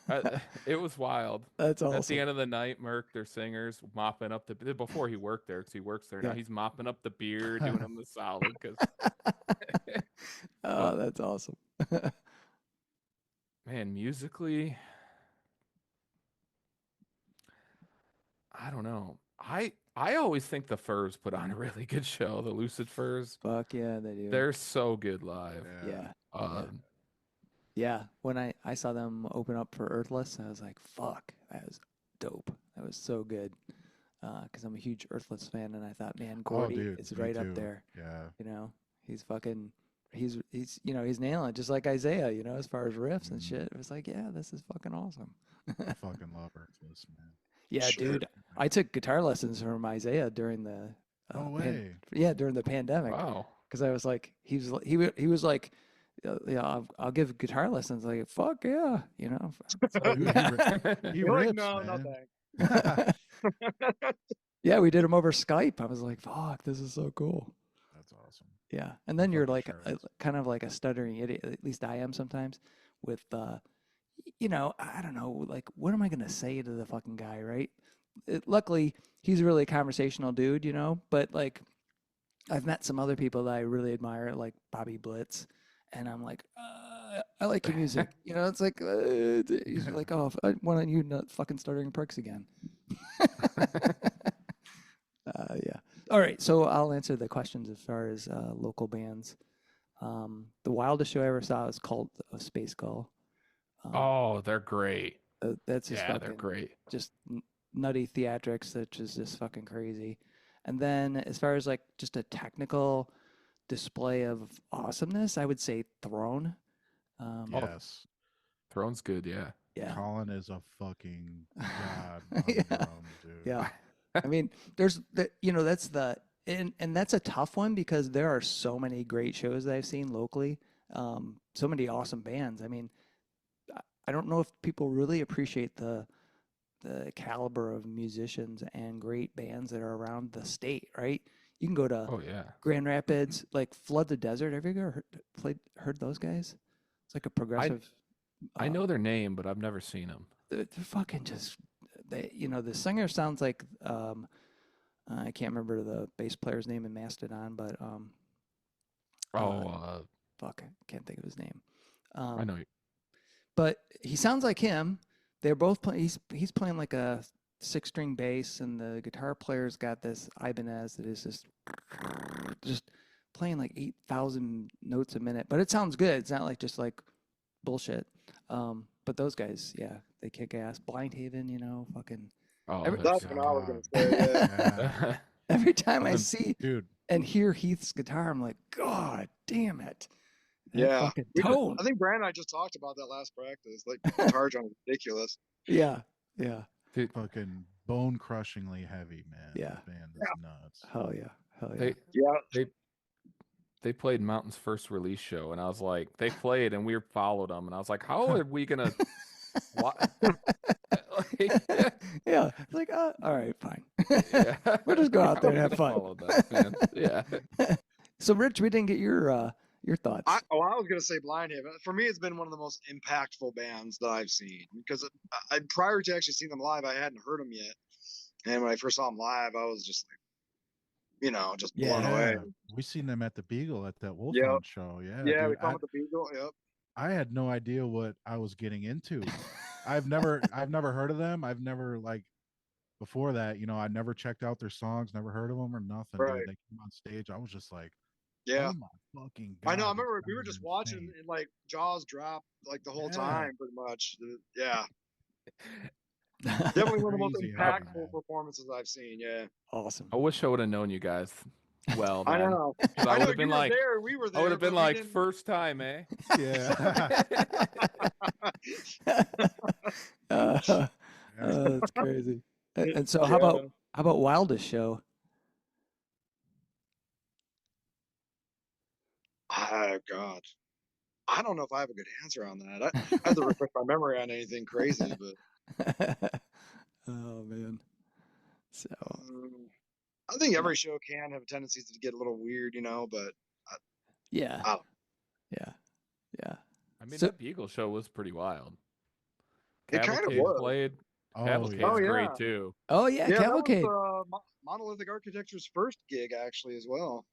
Wow. it was wild. That's At the awesome. end of the night, Merc, their singers, mopping up before he worked there because he works there now. Yeah. He's mopping up the beer, doing them the solid. Because Oh, that's awesome. man, musically, I don't know. I always think the Furs put on a really good show. The Lucid Furs, Fuck yeah, they do. they're so good live. Yeah. Um, Yeah. When I saw them open up for Earthless, I was like, fuck, that was dope. That was so good. Because I'm a huge Earthless fan, and I thought, man, Oh, Gordy dude, is me right up too. there. Yeah. You know, he's he's nailing it, just like Isaiah. You know, as far as riffs and Mhm. shit. It was like, yeah, this is fucking awesome. I fucking love Earthless, man. Yeah, Sure. dude. I took guitar lessons from Isaiah during the No way. during the pandemic. wow. Because I was like, he was like, yeah, I'll give guitar lessons. Like, fuck yeah, you know. Oh, dude, he You're like, rips, no, no man. thanks. Yeah, we did them over Skype. I was like, fuck, this is so cool. That's awesome. Yeah, and then you're fucking like sure a, is. kind of like a stuttering idiot. At least I am sometimes. With you know, I don't know, like, what am I gonna say to the fucking guy, right? Luckily, he's really a conversational dude, you know. But like, I've met some other people that I really admire, like Bobby Blitz, and I'm like, I like your music. You know, it's like he's like, oh, why don't you not fucking stuttering pricks again? Yeah. All right. So I'll answer the questions as far as local bands. The wildest show I ever saw was called Space Gull. Oh, they're great. That's just Yeah, fucking they're great. just nutty theatrics, which is just fucking crazy. And then as far as like just a technical display of awesomeness, I would say Throne. Yes. Throne's good, yeah. Yeah. Colin is a fucking god on Yeah. drums, dude. Yeah. I mean, there's the, that's and that's a tough one because there are so many great shows that I've seen locally. So many awesome bands. I mean, I don't know if people really appreciate the caliber of musicians and great bands that are around the state, right? You can go to Oh yeah. Grand Rapids, like Flood the Desert. Have you ever heard those guys? It's like a progressive. I know their name, but I've never seen them. They're fucking just the singer sounds like I can't remember the bass player's name in Mastodon, but fuck, I can't think of his name. I know. But he sounds like him. They're both playing. He's playing like a 6-string bass, and the guitar player's got this Ibanez that is just playing like 8,000 notes a minute. But it sounds good. It's not like just like bullshit. But those guys, yeah, they kick ass. Blind Haven, fucking. Oh, That's what I was gonna say. Yeah. Every time I see dude and hear Heath's guitar, I'm like, God damn it. That Yeah. fucking tone. I think Brand and I just talked about that last practice. Like guitar tone is ridiculous. Yeah. Yeah. Dude, fucking bone crushingly heavy, man. Yeah. That band is nuts. Hell yeah. Hell yeah. They played Mountain's first release show, and I was like, they played, and we followed them, and I was like, how are we gonna? What? Yeah. It's like, all right, fine. Yeah. We'll just go out there and have fun. Follow that, man. Yeah. So, Rich, we didn't get your thoughts. I was gonna say Blind Haven. For me, it's been one of the most impactful bands that I've seen because prior to actually seeing them live, I hadn't heard them yet, and when I first saw them live, I was just like, just blown away. We seen them at the Beagle at that Wolfhound show. Yeah, yeah, dude, we saw them at the Beagle. Yep. I had no idea what I was getting into. I've never heard of them. I've never before that, I never checked out their songs, never heard of them or nothing. Right. Dude. They came on stage. I was just like, yeah. oh my fucking God. I know. I remember we were just watching and like jaws dropped like the whole time, pretty much. Yeah. Definitely one of the most impactful performances I've seen. Yeah. Awesome. I wish I would have known you guys well. I know. I would have been like, there, we were there. I would have been like, first time, eh? Yeah. That's crazy. And so, how about Wildest Show? Oh God, I don't know if I have a good answer on that. I have to refresh my memory on anything crazy, but oh man. So I think every show can have a tendency to get a little weird, but yeah. Oh. Yeah. I mean, that Beagle show was pretty wild. It kind of was. Played. Cavalcade's great too. Oh yeah, Cavalcade. That was, Monolithic Architecture's first gig actually as well.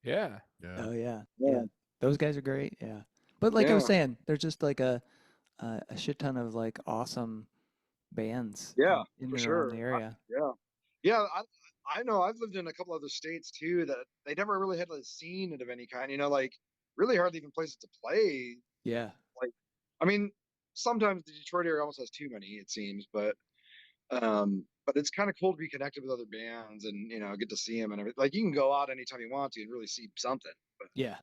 Yeah. Oh yeah. Those guys are great. Yeah. But like I was saying, there's just like a shit ton of like awesome bands. Yeah, in for and sure. around the area. Yeah. I know. I've lived in a couple other states too that they never really had a scene of any kind. Like really hardly even places to play. Yeah. Like, I mean, sometimes the Detroit area almost has too many, it seems, but it's kind of cool to be connected with other bands and get to see them and everything. Like you can go out anytime you want to and really see something. But yeah.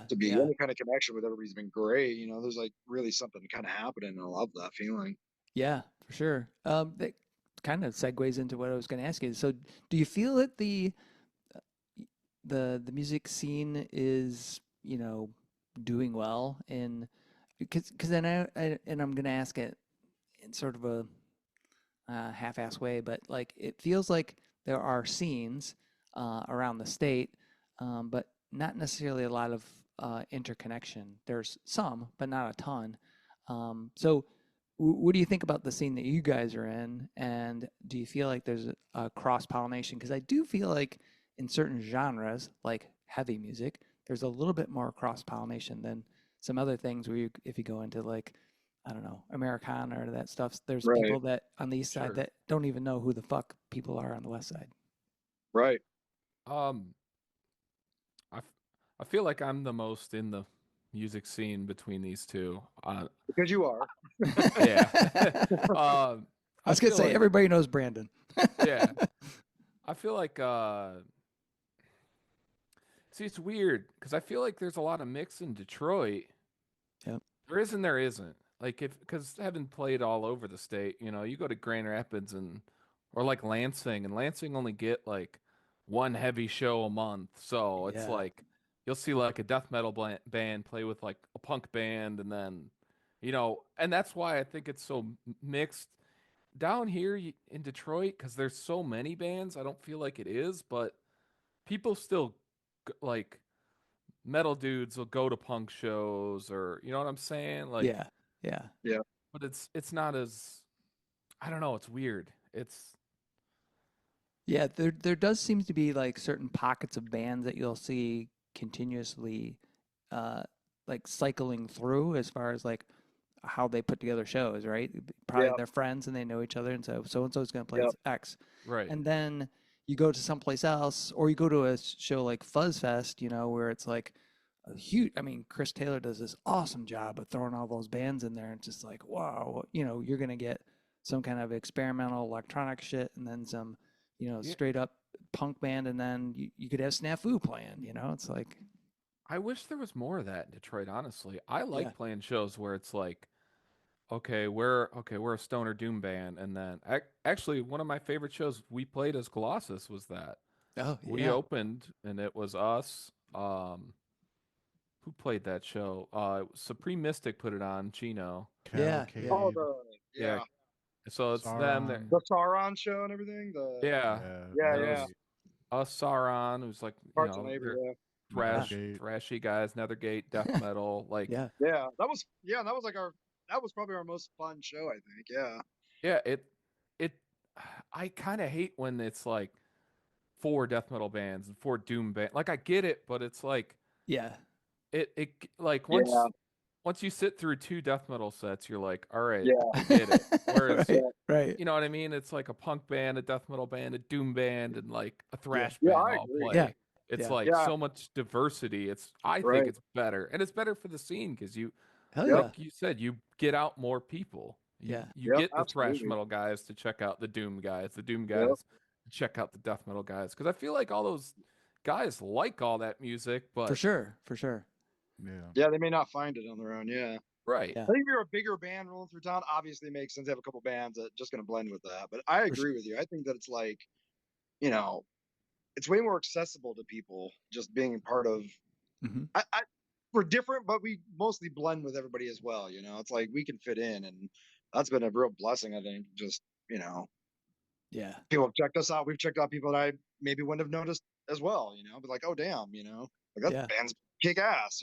To be any kind of connection with everybody's been great. There's like really something kind of happening, and I love that feeling. Yeah, for sure. That kind of segues into what I was going to ask you. So, do you feel that the music scene is doing well because then I'm going to ask it in sort of a half-ass way, but like it feels like there are scenes around the state, but not necessarily a lot of interconnection. There's some, but not a ton. So what do you think about the scene that you guys are in? And do you feel like there's a cross-pollination? Because I do feel like in certain genres, like heavy music, there's a little bit more cross-pollination than some other things where if you go into like, I don't know, Americana or that stuff, there's people that on the east side that don't even know who the fuck people are on the west side. Right. I feel like I'm the most in the music scene between these two. Because you are. Yeah. I was going to say, like, everybody knows Brandon. Yeah. I feel like, See, it's weird because I feel like there's a lot of mix in Detroit. Yep. There is and there isn't. Like if because having played all over the state, you go to Grand Rapids or like Lansing, and Lansing only get like one heavy show a month, so it's Yeah. like you'll see like a death metal band play with like a punk band, and then and that's why I think it's so mixed down here in Detroit because there's so many bands. I don't feel like it is, but people still like metal dudes will go to punk shows or you know what I'm saying? Like, Yeah. Yeah. Yeah. but it's not as I don't know, it's weird. It's Yeah, there does seem to be like certain pockets of bands that you'll see continuously uh like cycling through as far as like how they put together shows, right? Probably Yeah. they're friends and they know each other and so and so is going to play Yeah. X. right. And then you go to someplace else or you go to a show like Fuzz Fest, where it's like a huge, I mean, Chris Taylor does this awesome job of throwing all those bands in there and just like, wow, you're going to get some kind of experimental electronic shit and then some, Yeah, straight up punk band and then you could have Snafu playing, it's like, I wish there was more of that in Detroit, honestly. I yeah. like playing shows where it's like, we're a stoner doom band, and then actually one of my favorite shows we played as Colossus was that. Oh, We yeah. opened and it was us. Who played that show? Supreme Mystic put it on, Chino. Yeah. Yeah. Oh, Cavalcade, Yeah. yeah, So it's them there. Sauron. the Sauron show and everything. Yeah. Yeah, Yeah, And it yeah. was us Sauron, who's like, Parts of Labor. they're Yeah, Yeah. Nethergate. thrashy guys, Nethergate, death metal, like Yeah. yeah. That was like that was probably our most fun show. I think. Yeah. yeah, it I kind of hate when it's like four death metal bands and four doom band. Like I get it, but it's like Yeah. it like Yeah. once you sit through two death metal sets, you're like, all right, Yeah. I get it. Whereas Right. Right. you know what I mean? It's like a punk band, a death metal band, a doom band, and like a Yeah. thrash Yeah. band I all agree. Yeah. play. It's Yeah. like Yeah. so much diversity. I think Right. it's better, and it's better for the scene because Hell Yep. yeah. like you said, you get out more people. Yeah. You Yep. get the thrash Absolutely. metal guys to check out the doom guys, the doom Yep. guys to check out the death metal guys. Because I feel like all those guys like all that music, For but sure. For sure. Yeah. Yeah. They may not find it on their own. Yeah. right, Yeah. I think if you're a bigger band rolling through town, obviously it makes sense to have a couple bands that just going to blend with that. But I For sure. agree with you. I think that it's like, you know, it's way more accessible to people just being part of. Hmm. We're different, but we mostly blend with everybody as well. It's like we can fit in, and that's been a real blessing. I think just Yeah. people have checked us out. We've checked out people that I maybe wouldn't have noticed as well. But like, oh damn, like that Yeah. band's kick ass.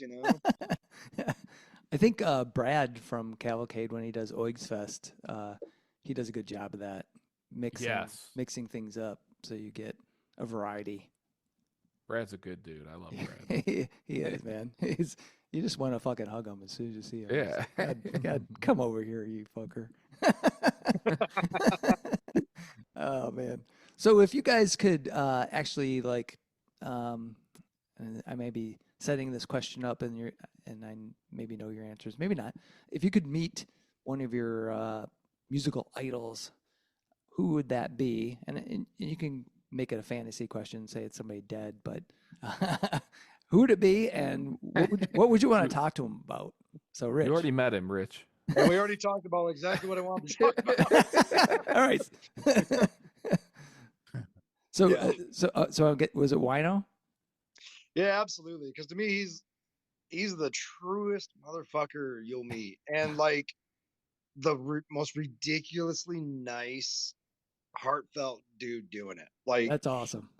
I think Brad from Cavalcade when he does Oigs Fest, he does a good job of that, yes, mixing things up so you get a variety. Brad's a good dude. I love Brad. He is, man. You just want to fucking hug him as soon as you see him. Yeah. God, come over here, you fucker. Oh man. So if you guys could actually like, and I may be setting this question up, and I maybe know your answers, maybe not. If you could meet one of your musical idols, who would that be? And you can make it a fantasy question, say it's somebody dead, but who would it be, and what would you want to talk to him about? So, Rich. You already met him, Rich. And we already talked about exactly what I wanted to talk about. All right. So, Yeah. Was it Wino? Yeah, absolutely. Because to me, he's the truest motherfucker you'll meet, and like the most ridiculously nice, heartfelt dude doing it. Like That's awesome.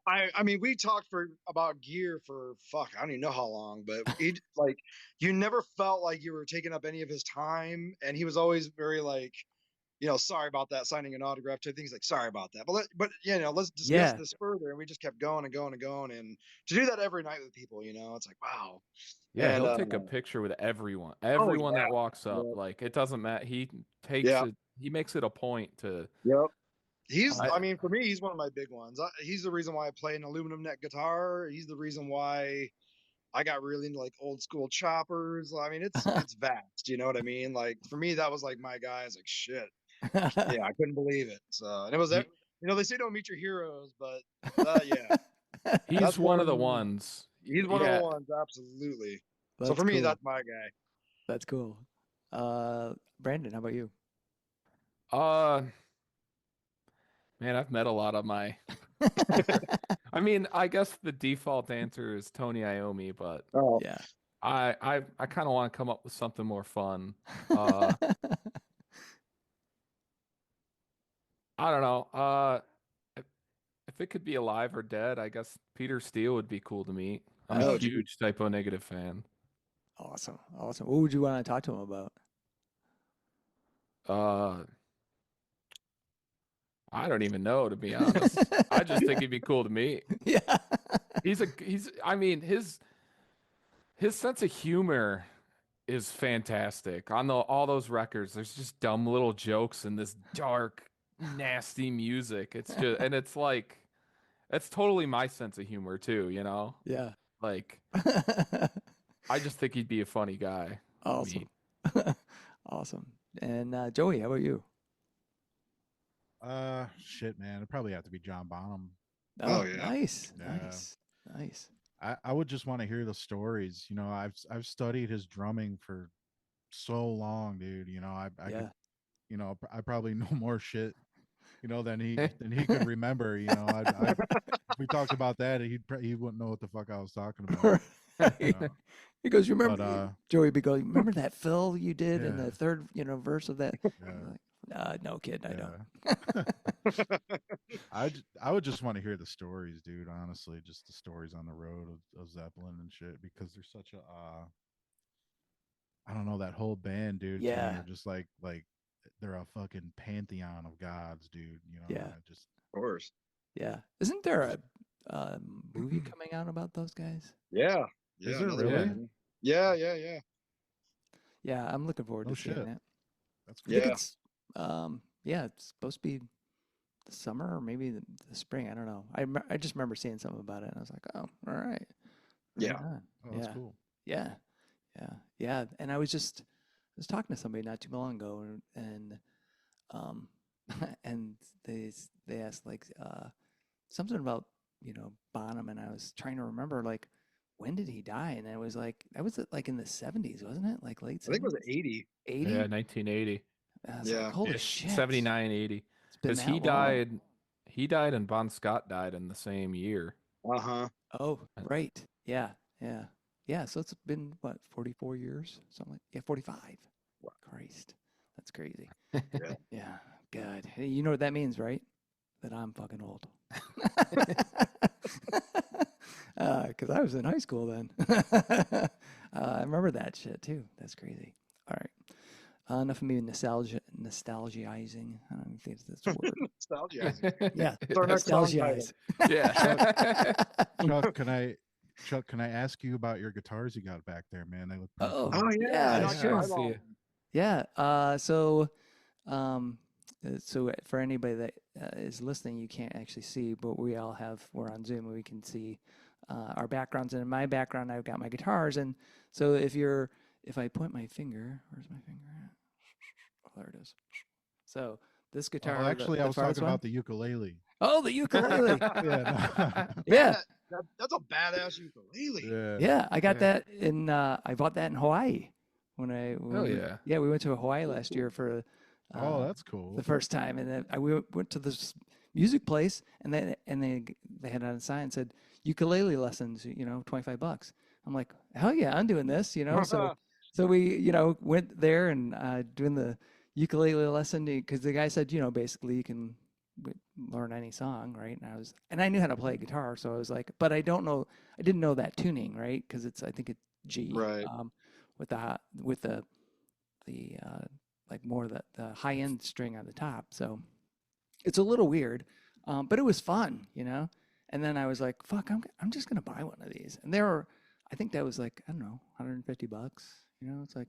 I mean, we talked about gear for fuck, I don't even know how long, but he like you never felt like you were taking up any of his time, and he was always very like, sorry about that, signing an autograph to things like sorry about that, but let's discuss Yeah. this further, and we just kept going and going and going, and to do that every night with people, it's like wow. Yeah, And he'll take a picture with everyone. oh Everyone yeah, that walks up. yeah, Like it doesn't matter. He takes yeah, it. He makes it a point to. yep. I, I mean, for me, he's one of my big ones. He's the reason why I play an aluminum neck guitar. He's the reason why I got really into like old school choppers. I mean, it's vast. You know what I mean? Like for me, that was like my guy. I was like, shit. Yeah, I couldn't believe it. So, and it was you, they say don't meet your heroes, but yeah, He's That's one of the one. ones. He's one of the Yeah. ones, absolutely. So That's for me, cool. that's my guy. That's cool. Brandon, how about you? Uh, man, I've met a lot of my. I mean, I guess the default answer is Tony Iommi, but Oh, Yeah. I kind of want to come up with something more fun. Uh, I don't know. If, if it could be alive or dead, I guess Peter Steele would be cool to meet. I'm a Oh, geez. huge Typo Negative fan. awesome. Awesome. What would you want to talk to him about? Uh, I don't even know, to be honest. I just think he'd be cool to meet. Yeah. I mean, his sense of humor is fantastic. On all those records, there's just dumb little jokes and this dark, nasty music. It's just, and it's like, it's totally my sense of humor too, you know? Yeah. Like, I just think he'd be a funny guy to Awesome. meet. Awesome. And Joey, how about you? Shit, man. It'd probably have to be John Bonham. Oh, Oh, yeah. nice. Yeah. Nice. Nice. I would just want to hear the stories. You know, I've studied his drumming for so long, dude. You know, I Yeah. could, you know, I probably know more shit, you know, than he could remember. You know, if we talked about that, he wouldn't know what the fuck I was talking about. You Right. know, He goes, you but remember, Joey be going, remember that fill you did in yeah, the third, verse of that? yeah, Like, no, kid, I don't. yeah. I would just want to hear the stories, dude. Honestly, just the stories on the road of Zeppelin and shit, because they're such a I don't know, that whole band, dude. To me, Yeah. are just like they're a fucking pantheon of gods, dude. You know, Yeah. and I just Of course. Yeah. Isn't there a movie coming out about those guys? Yeah. is Yeah. there Another really? Yeah. one. Yeah. Yeah. Yeah. Yeah, I'm looking forward No to seeing shit. that. That's I think cool. Yeah. it's yeah, it's supposed to be the summer or maybe the spring. I don't know. I just remember seeing something about it and I was like, oh, all right. Right Yeah. on. Oh, that's Yeah. cool. Yeah. Yeah. Yeah. And I was talking to somebody not too long ago and um and they asked like something about, Bonham and I was trying to remember like when did he die? And it was like that was like in the 70s, wasn't it? Like late I think it was 70s? 80. 80? Yeah, 1980. I was like, Yeah. holy Ish. shit. 79, 80. It's been Because that long. he died and Bon Scott died in the same year. Uh huh. Oh, right. Yeah. Yeah. Yeah. So it's been what, 44 years? Something like, yeah, 45. Christ. That's crazy. Yeah. Yeah. God. Hey, you know what that means, right? That I'm fucking old. Because I was in high school then. I remember that shit too. That's crazy. All right. Enough of me nostalgizing. I don't think that's the word. Nostalgia. Yeah. It's our next song title. Nostalgize. Yeah. Chuck, can I ask you about your guitars you got back there, man? They look pretty Oh, cool. Oh yeah. yeah, I knocked your sure. eyeball. See it. Yeah. Um, so for anybody that is listening, you can't actually see, but we're on Zoom and we can see our backgrounds. And in my background, I've got my guitars. And so if I point my finger, where's my finger at? Oh, there it is. So this guitar, Oh, actually, the I was farthest talking one. about the ukulele. Oh, the ukulele. Yeah, Yeah. That's a badass ukulele. yeah. Yeah. I got Yeah. that I bought that in Hawaii when Oh we, yeah. yeah, we went to Hawaii last year for Oh, uh, that's cool. the first time, and then we went to this music place, and they had on a sign that said ukulele lessons, $25. I'm like, hell yeah, I'm doing this, so we, went there and doing the ukulele lesson because the guy said, basically you can learn any song, right? And I knew how to play guitar, so I was like, but I didn't know that tuning, right? Because I think it's G, Right. with the like more the high end string on the top. So it's a little weird, but it was fun, And then I was like, "Fuck, I'm just gonna buy one of these." And I think that was like I don't know, $150. It's like,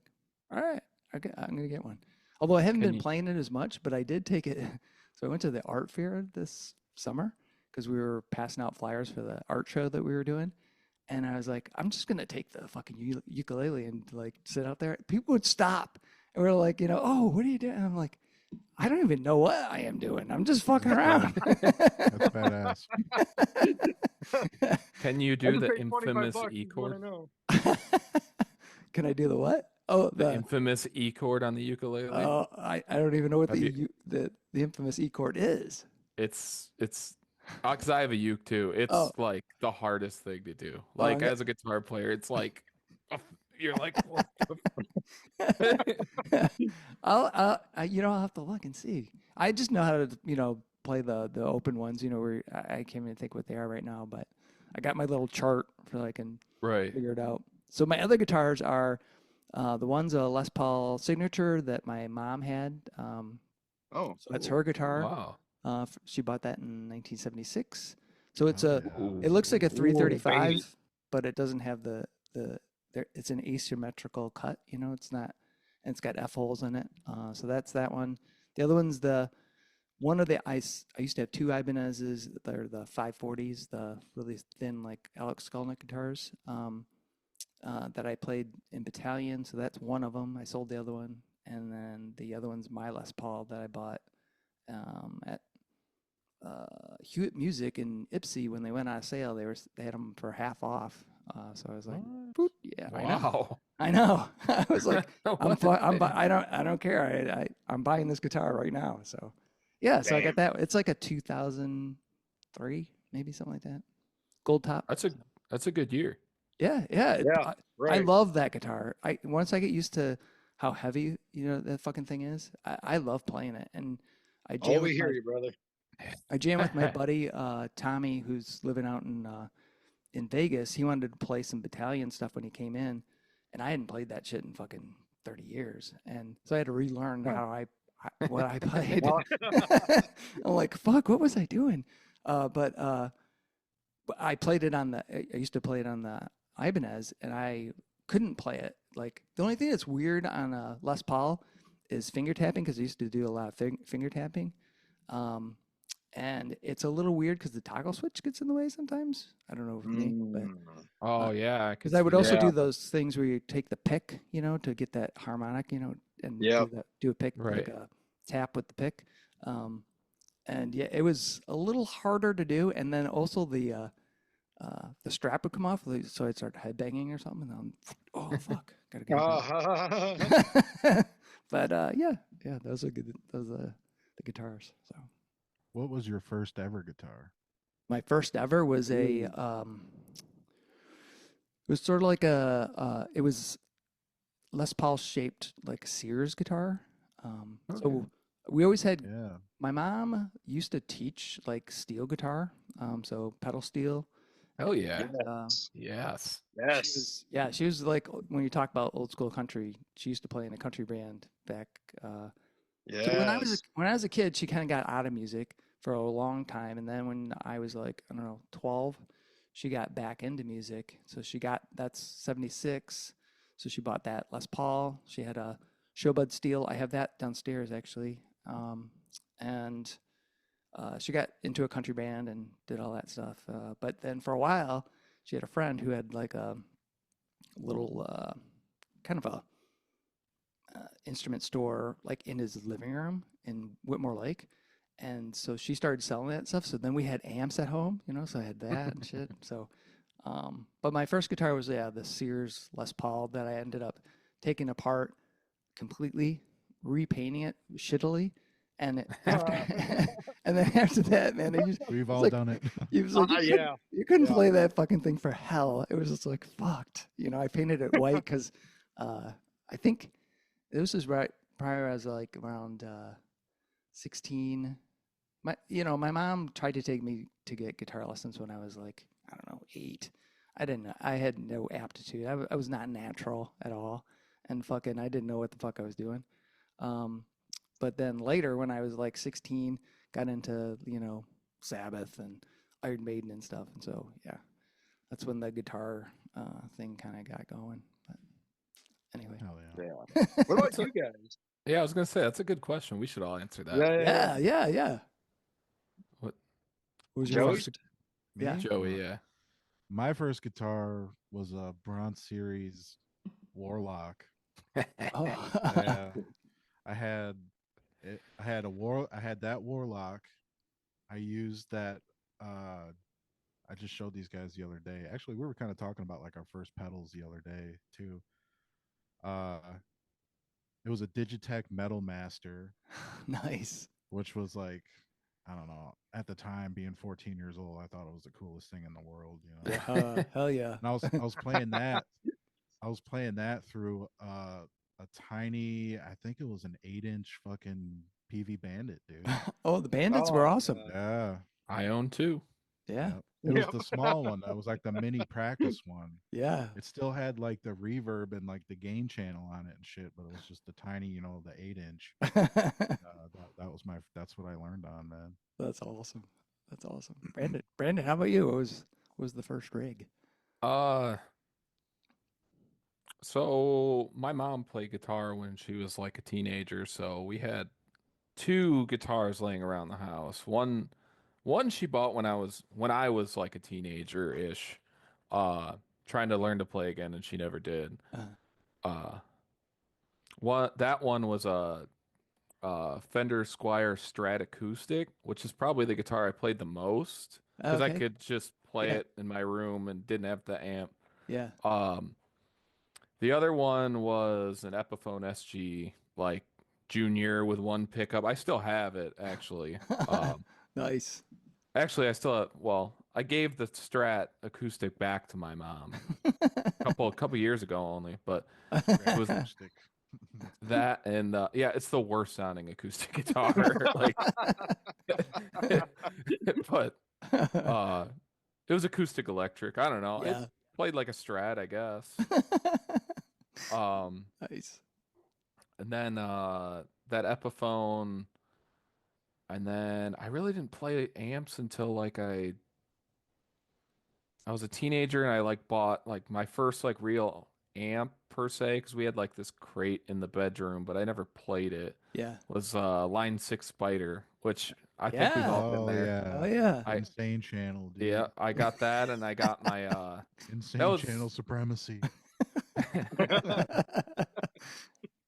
all right, I'm gonna get one. Although I haven't Can been you playing it as much, but I did take it. So I went to the art fair this summer because we were passing out flyers for the art show that we were doing. And I was like, I'm just gonna take the fucking ukulele and like sit out there. People would stop and we're like, oh, what are you doing? And I'm like, I don't even know what I am doing. I'm just fucking That's around. That's badass. Can you I do just the paid 25 infamous bucks. E Just want chord? to know. Can I do the what? Oh, The infamous E chord on the ukulele? I don't even know what Have you? the infamous E chord is. It's because I have a uke too. Oh, It's like the hardest thing to do. oh, Like as a guitar player, it's like you're like, what I'll have to look and see. I just know how to, play the open ones, where I can't even think what they are right now, but I got my little chart so I can right? figure it out. So my other guitars are the one's a Les Paul Signature that my mom had. Oh, So that's her guitar. Wow. She bought that in 1976. So it's Oh, a, yeah. Ooh. it looks like a ooh, baby. 335, but it doesn't have it's an asymmetrical cut, it's not, and it's got F holes in it. So that's that one. The other one's I used to have two Ibanez's. They're the 540s, the really thin, like Alex Skolnick guitars that I played in battalion. So that's one of them. I sold the other one. And then the other one's my Les Paul that I bought at Hewitt Music in Ipsy when they went on sale. They had them for half off. So I was like, What? "Boop, yeah, Wow. I know." I was like, What a thing. I don't care. I'm buying this guitar right now. So yeah, so I got that. It's like a 2003, maybe something like that. Gold top. That's a good year. Yeah, Yeah, I right. love that guitar. Once I get used to how heavy that fucking thing is, I love playing it. And I Oh, jam we with hear my you, brother. I jam with my buddy Tommy, who's living out in Vegas. He wanted to play some battalion stuff when he came in, and I hadn't played that shit in fucking 30 years, and so I had to relearn Huh. what I played. Well, I'm like, fuck, what was I doing? But I played it on I used to play it on the Ibanez, and I couldn't play it. Like the only thing that's weird on a Les Paul is finger tapping because I used to do a lot of finger tapping. Um, and it's a little weird because the toggle switch gets in the way sometimes. I don't know with me, but Oh yeah, I could because I would see also that. do those things where you take the pick, to get that harmonic, and yeah. do a pick Right. like a tap with the pick. And yeah, it was a little harder to do. And then also the strap would come off, so I'd start headbanging or something. And I'm, oh fuck, gotta get it back. But yeah, those are good. Those are the guitars. So. What was your first ever guitar? My first ever was it was sort of like it was Les Paul shaped like a Sears guitar. So we always had, Yeah. my mom used to teach like steel guitar, so pedal steel. Hell yeah. Yes. Yes. She was like, when you talk about old school country, she used to play in a country band back. So when I was a kid, she kind of got out of music for a long time, and then when I was like, I don't know, 12, she got back into music. So that's 76. So she bought that Les Paul. She had a Showbud Steel. I have that downstairs actually. And she got into a country band and did all that stuff. But then for a while, she had a friend who had like a little kind of a instrument store like in his living room in Whitmore Lake. And so she started selling that stuff. So then we had amps at home, so I had that and shit. So, but my first guitar was, the Sears Les Paul that I ended up taking apart completely, repainting it shittily. And after, and then after that, man, We've was all like, done it. you couldn't play that fucking thing for hell. It was just like fucked. I painted it white because I think this was right prior. I was like around 16. My mom tried to take me to get guitar lessons when I was like, I don't know, 8. I didn't know. I had no aptitude. I was not natural at all, and fucking I didn't know what the fuck I was doing. But then later, when I was like 16, got into Sabbath and Iron Maiden and stuff, and so yeah, that's when the guitar thing kind of got going. But anyway, Hell yeah. Yeah. What about you guys? Yeah, I was gonna say that's a good question. We should all answer that. yeah. What? What was your Joey? first? Me? Yeah. Joey, yeah. My first guitar was a Bronze Series Warlock. Oh. Yeah. I had I had that Warlock. I used that. I just showed these guys the other day. Actually, we were kind of talking about like our first pedals the other day too. Uh, it was a Digitech Metal Master, Nice. which was like, I don't know. At the time, being 14 years old, I thought it was the coolest thing in the world. You know, Yeah. Hell yeah. and I was playing that. I was playing that through a tiny. I think it was an 8-inch fucking PV Bandit, dude. Oh, the bandits were Oh, awesome. yeah. Yeah. I own two. Yeah. Yeah. It was Yep. the small one. That was like the mini practice one. Yeah. It still had like the reverb and like the gain channel on it and shit, but it was just the tiny, the 8-inch. That's what I learned on, man. That's awesome. That's awesome. Brandon, how about you? What was the first rig? So my mom played guitar when she was like a teenager, so we had two guitars laying around the house. One she bought when I was like a teenager ish, trying to learn to play again, and she never did. Uh, Uh, that one was a Fender Squier Strat acoustic, which is probably the guitar I played the most because I okay. could just play Yeah. it in my room and didn't have the amp. Yeah. The other one was an Epiphone SG, like junior with one pickup. I still have it actually. Nice. Actually, I still have, well, I gave the Strat acoustic back to my mom a couple years ago only, but it was Acoustic. that and yeah, it's the worst sounding acoustic guitar. Like, but it was acoustic electric. I don't know. It Yeah. played like a Strat, I guess. Nice. And then that Epiphone, and then I really didn't play amps until like I was a teenager and I like bought like my first like real amp per se because we had like this crate in the bedroom, but I never played it. Yeah. Was Line 6 Spider, which I think we've Yeah. all been Oh there. Oh yeah. yeah. Insane channel, dude. Yeah, I got that and I got my that Insane was channel supremacy.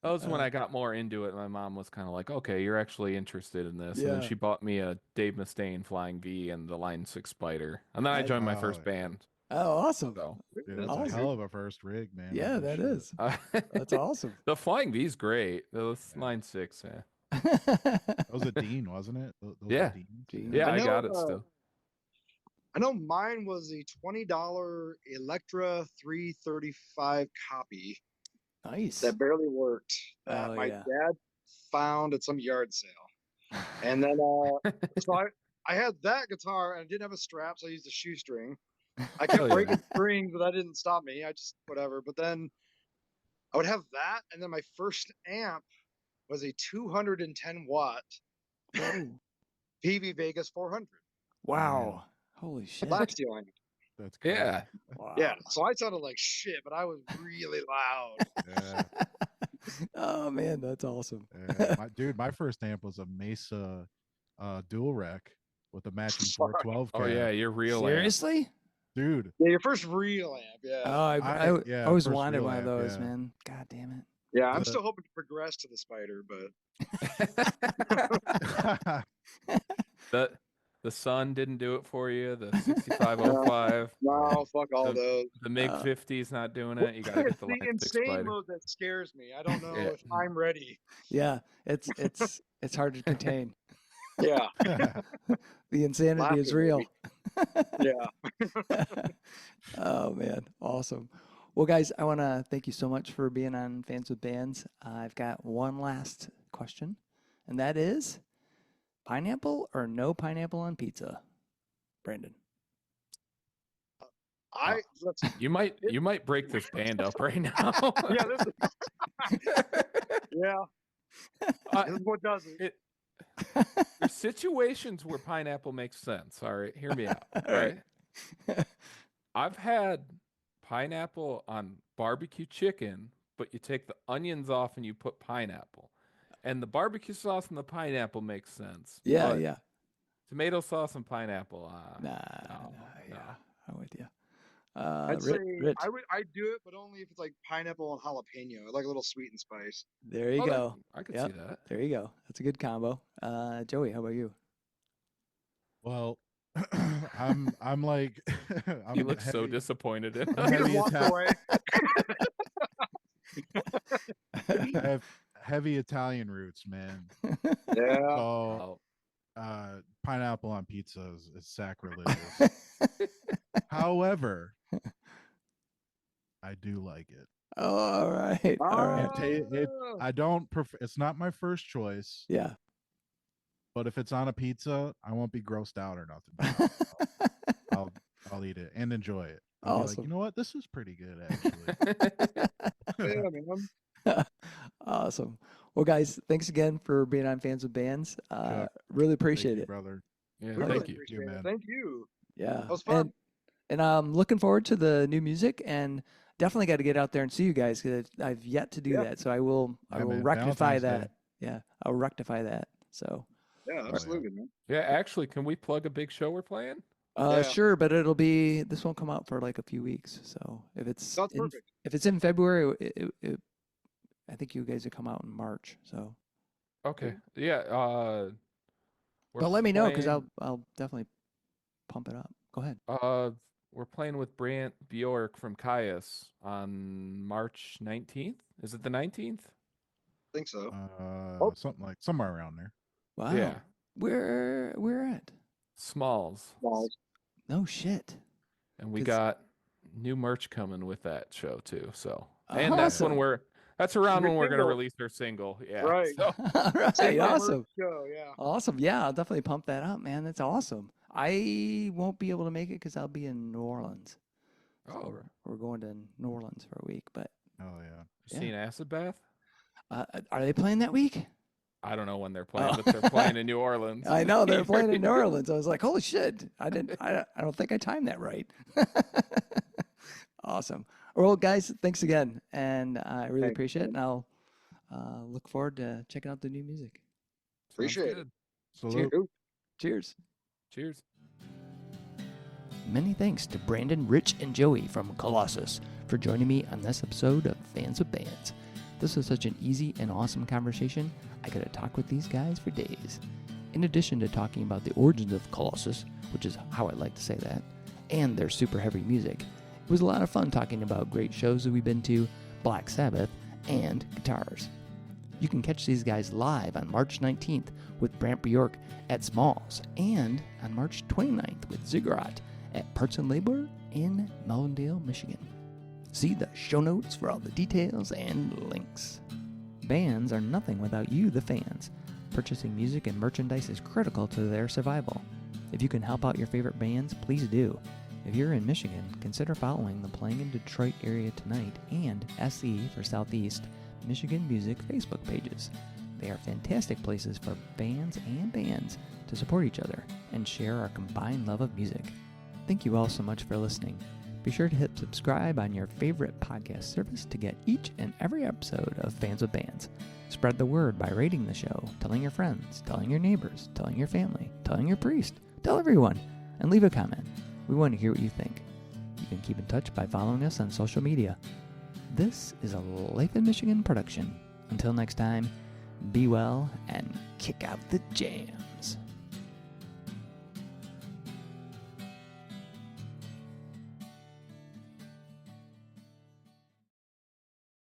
that was when I got more into it. My mom was kind of like, "Okay, you're actually interested in this." And then Yeah. she bought me a Dave Mustaine Flying V and the Line 6 Spider. And then I Nice. joined my Oh, first yeah. band. Oh, awesome. So, Dude, that's Awesome. a hell of a first rig, man. Yeah, Holy that shit. is. That's awesome. the Flying V is great. The Yeah. Line 6, yeah. That was a Dean, wasn't it? Those Yeah. were Deans. Dean. Yeah, I I know, got it still. I know mine was a $20 Electra 335 copy Nice. that barely worked that Oh my yeah. dad found at some yard sale. And then so I had that guitar and I didn't have a strap, so I used a shoestring. I kept Hell yeah. breaking strings, but that didn't stop me. I just whatever. But then I would have that, and then my first amp was a 210 watt Whoa. PV Vegas 400 Wow. Holy shit. lap steel amp. That's crazy. Yeah. Wow. Yeah, so I sounded like shit, but I was really loud. Yeah. Oh man, that's awesome. My first amp was a Mesa dual rec with a matching Fuck. 412 Oh cab. yeah, you're real. Seriously? Dude. Yeah, your first real amp. Yeah. Oh, I always first wanted real one of amp, those, yeah. man. God damn it. Yeah, I'm The- still hoping to progress to the Spider, but The Sun didn't do it for you. The 6505. no, fuck all those. The MiG 50's not doing it. You gotta It's get the the Line 6 insane Spider. mode that scares me. I don't know Yeah. if I'm ready. Yeah, it's hard to contain. Yeah, The insanity is Laughter, real. yeah. Oh man, awesome. Well, guys, I want to thank you so much for being on Fans with Bands. I've got one last question, and that is pineapple or no pineapple on pizza? Brandon. Let's, You might break this band up right now. yeah, yeah. This is what does it. There's situations where pineapple makes sense. All right, hear me out. All right. I've had pineapple on barbecue chicken, but you take the onions off and you put pineapple. And the barbecue sauce and the pineapple makes sense. Yeah, but yeah. tomato sauce and pineapple. Nah, no. yeah, I'm with you. I'd say Rich. I'd do it, but only if it's like pineapple and jalapeno. I like a little sweet and spice. There you Oh, go. I could Yep. see that. There you go. That's a good combo. Joey, how about you? Well, I'm like He I'm looks so heavy. disappointed in I'm He us. just heavy walked away. I have heavy Italian roots, man. Yeah. So Oh, pineapple on pizza is sacrilegious. However, I do like it. Oh, all right. All right. Oh. I don't prefer. It's not my first choice, Yeah. but if it's on a pizza, I won't be grossed out or nothing. I'll I'll eat it and enjoy it. I'll be like, you Awesome. know what? This is pretty good, actually. Yeah, man. Awesome. Well, guys, thanks again for being on Fans of Bands. Chuck, Really thank appreciate you, it. brother. yeah, We thank really you. appreciate man. it. Thank you. Yeah. That was fun. And I'm looking forward to the new music and definitely got to get out there and see you guys because I've yet to do Yeah. that. So I will Yeah, man. rectify Valentine's Day. that. Yeah. I'll rectify that. So, Yeah, absolutely, man. Yeah, actually, can we plug a big show we're playing? Yeah. sure, but this won't come out for like a few weeks. So if it's That's perfect. if it's in February, I think you guys will come out in March. So, Okay. Yeah. We're but let me know because playing- I'll definitely pump it up. Go ahead. We're playing with Brant Bjork from Caius on March 19th. Is it the 19th? I think so. Something like somewhere around there. Wow. Yeah. Where at? Smalls. Balls. No shit. And we 'Cause- got new merch coming with that show too. So, and that's Awesome. when that's around Your when we're going to single. release our single. Yeah. Right. So, All right. Single merch Awesome. Show, yeah. Awesome. Yeah, I'll definitely pump that up, man. That's awesome. I won't be able to make it because I'll be in New Orleans. So oh, we're going to New Orleans for a week. But Oh yeah. Yeah. seen Acid Bath? are they playing that week? I don't know when they're playing, Oh. but they're playing in New Orleans. I know they're playing in New Orleans. I was like, holy shit! I don't think I timed that right. Awesome. Well, guys, thanks again, and I really Thanks. appreciate it. And I'll look forward to checking out the new music. Sounds Appreciate it. good. Salute. Cheers. Cheers. Many thanks to Brandon, Rich, and Joey from Cullossus for joining me on this episode of Fans of Bands. This was such an easy and awesome conversation. I could have talked with these guys for days. In addition to talking about the origins of Cullossus, which is how I like to say that, and their super heavy music, it was a lot of fun talking about great shows that we've been to, Black Sabbath, and guitars. You can catch these guys live on March 19th with Brant Bjork at Smalls, and on March 29th with Ziggurat at Parts and Labor in Melvindale, Michigan. See the show notes for all the details and links. Bands are nothing without you, the fans. Purchasing music and merchandise is critical to their survival. If you can help out your favorite bands, please do. If you're in Michigan, consider following the Playing in Detroit Area Tonight and SE for Southeast Michigan Music Facebook pages. They are fantastic places for bands and bands to support each other and share our combined love of music. Thank you all so much for listening. Be sure to hit subscribe on your favorite podcast service to get each and every episode of Fans of Bands. Spread the word by rating the show, telling your friends, telling your neighbors, telling your family, telling your priest, tell everyone, and leave a comment. We want to hear what you think. You can keep in touch by following us on social media. This is a Life in Michigan production. Until next time, be well and kick out the jam.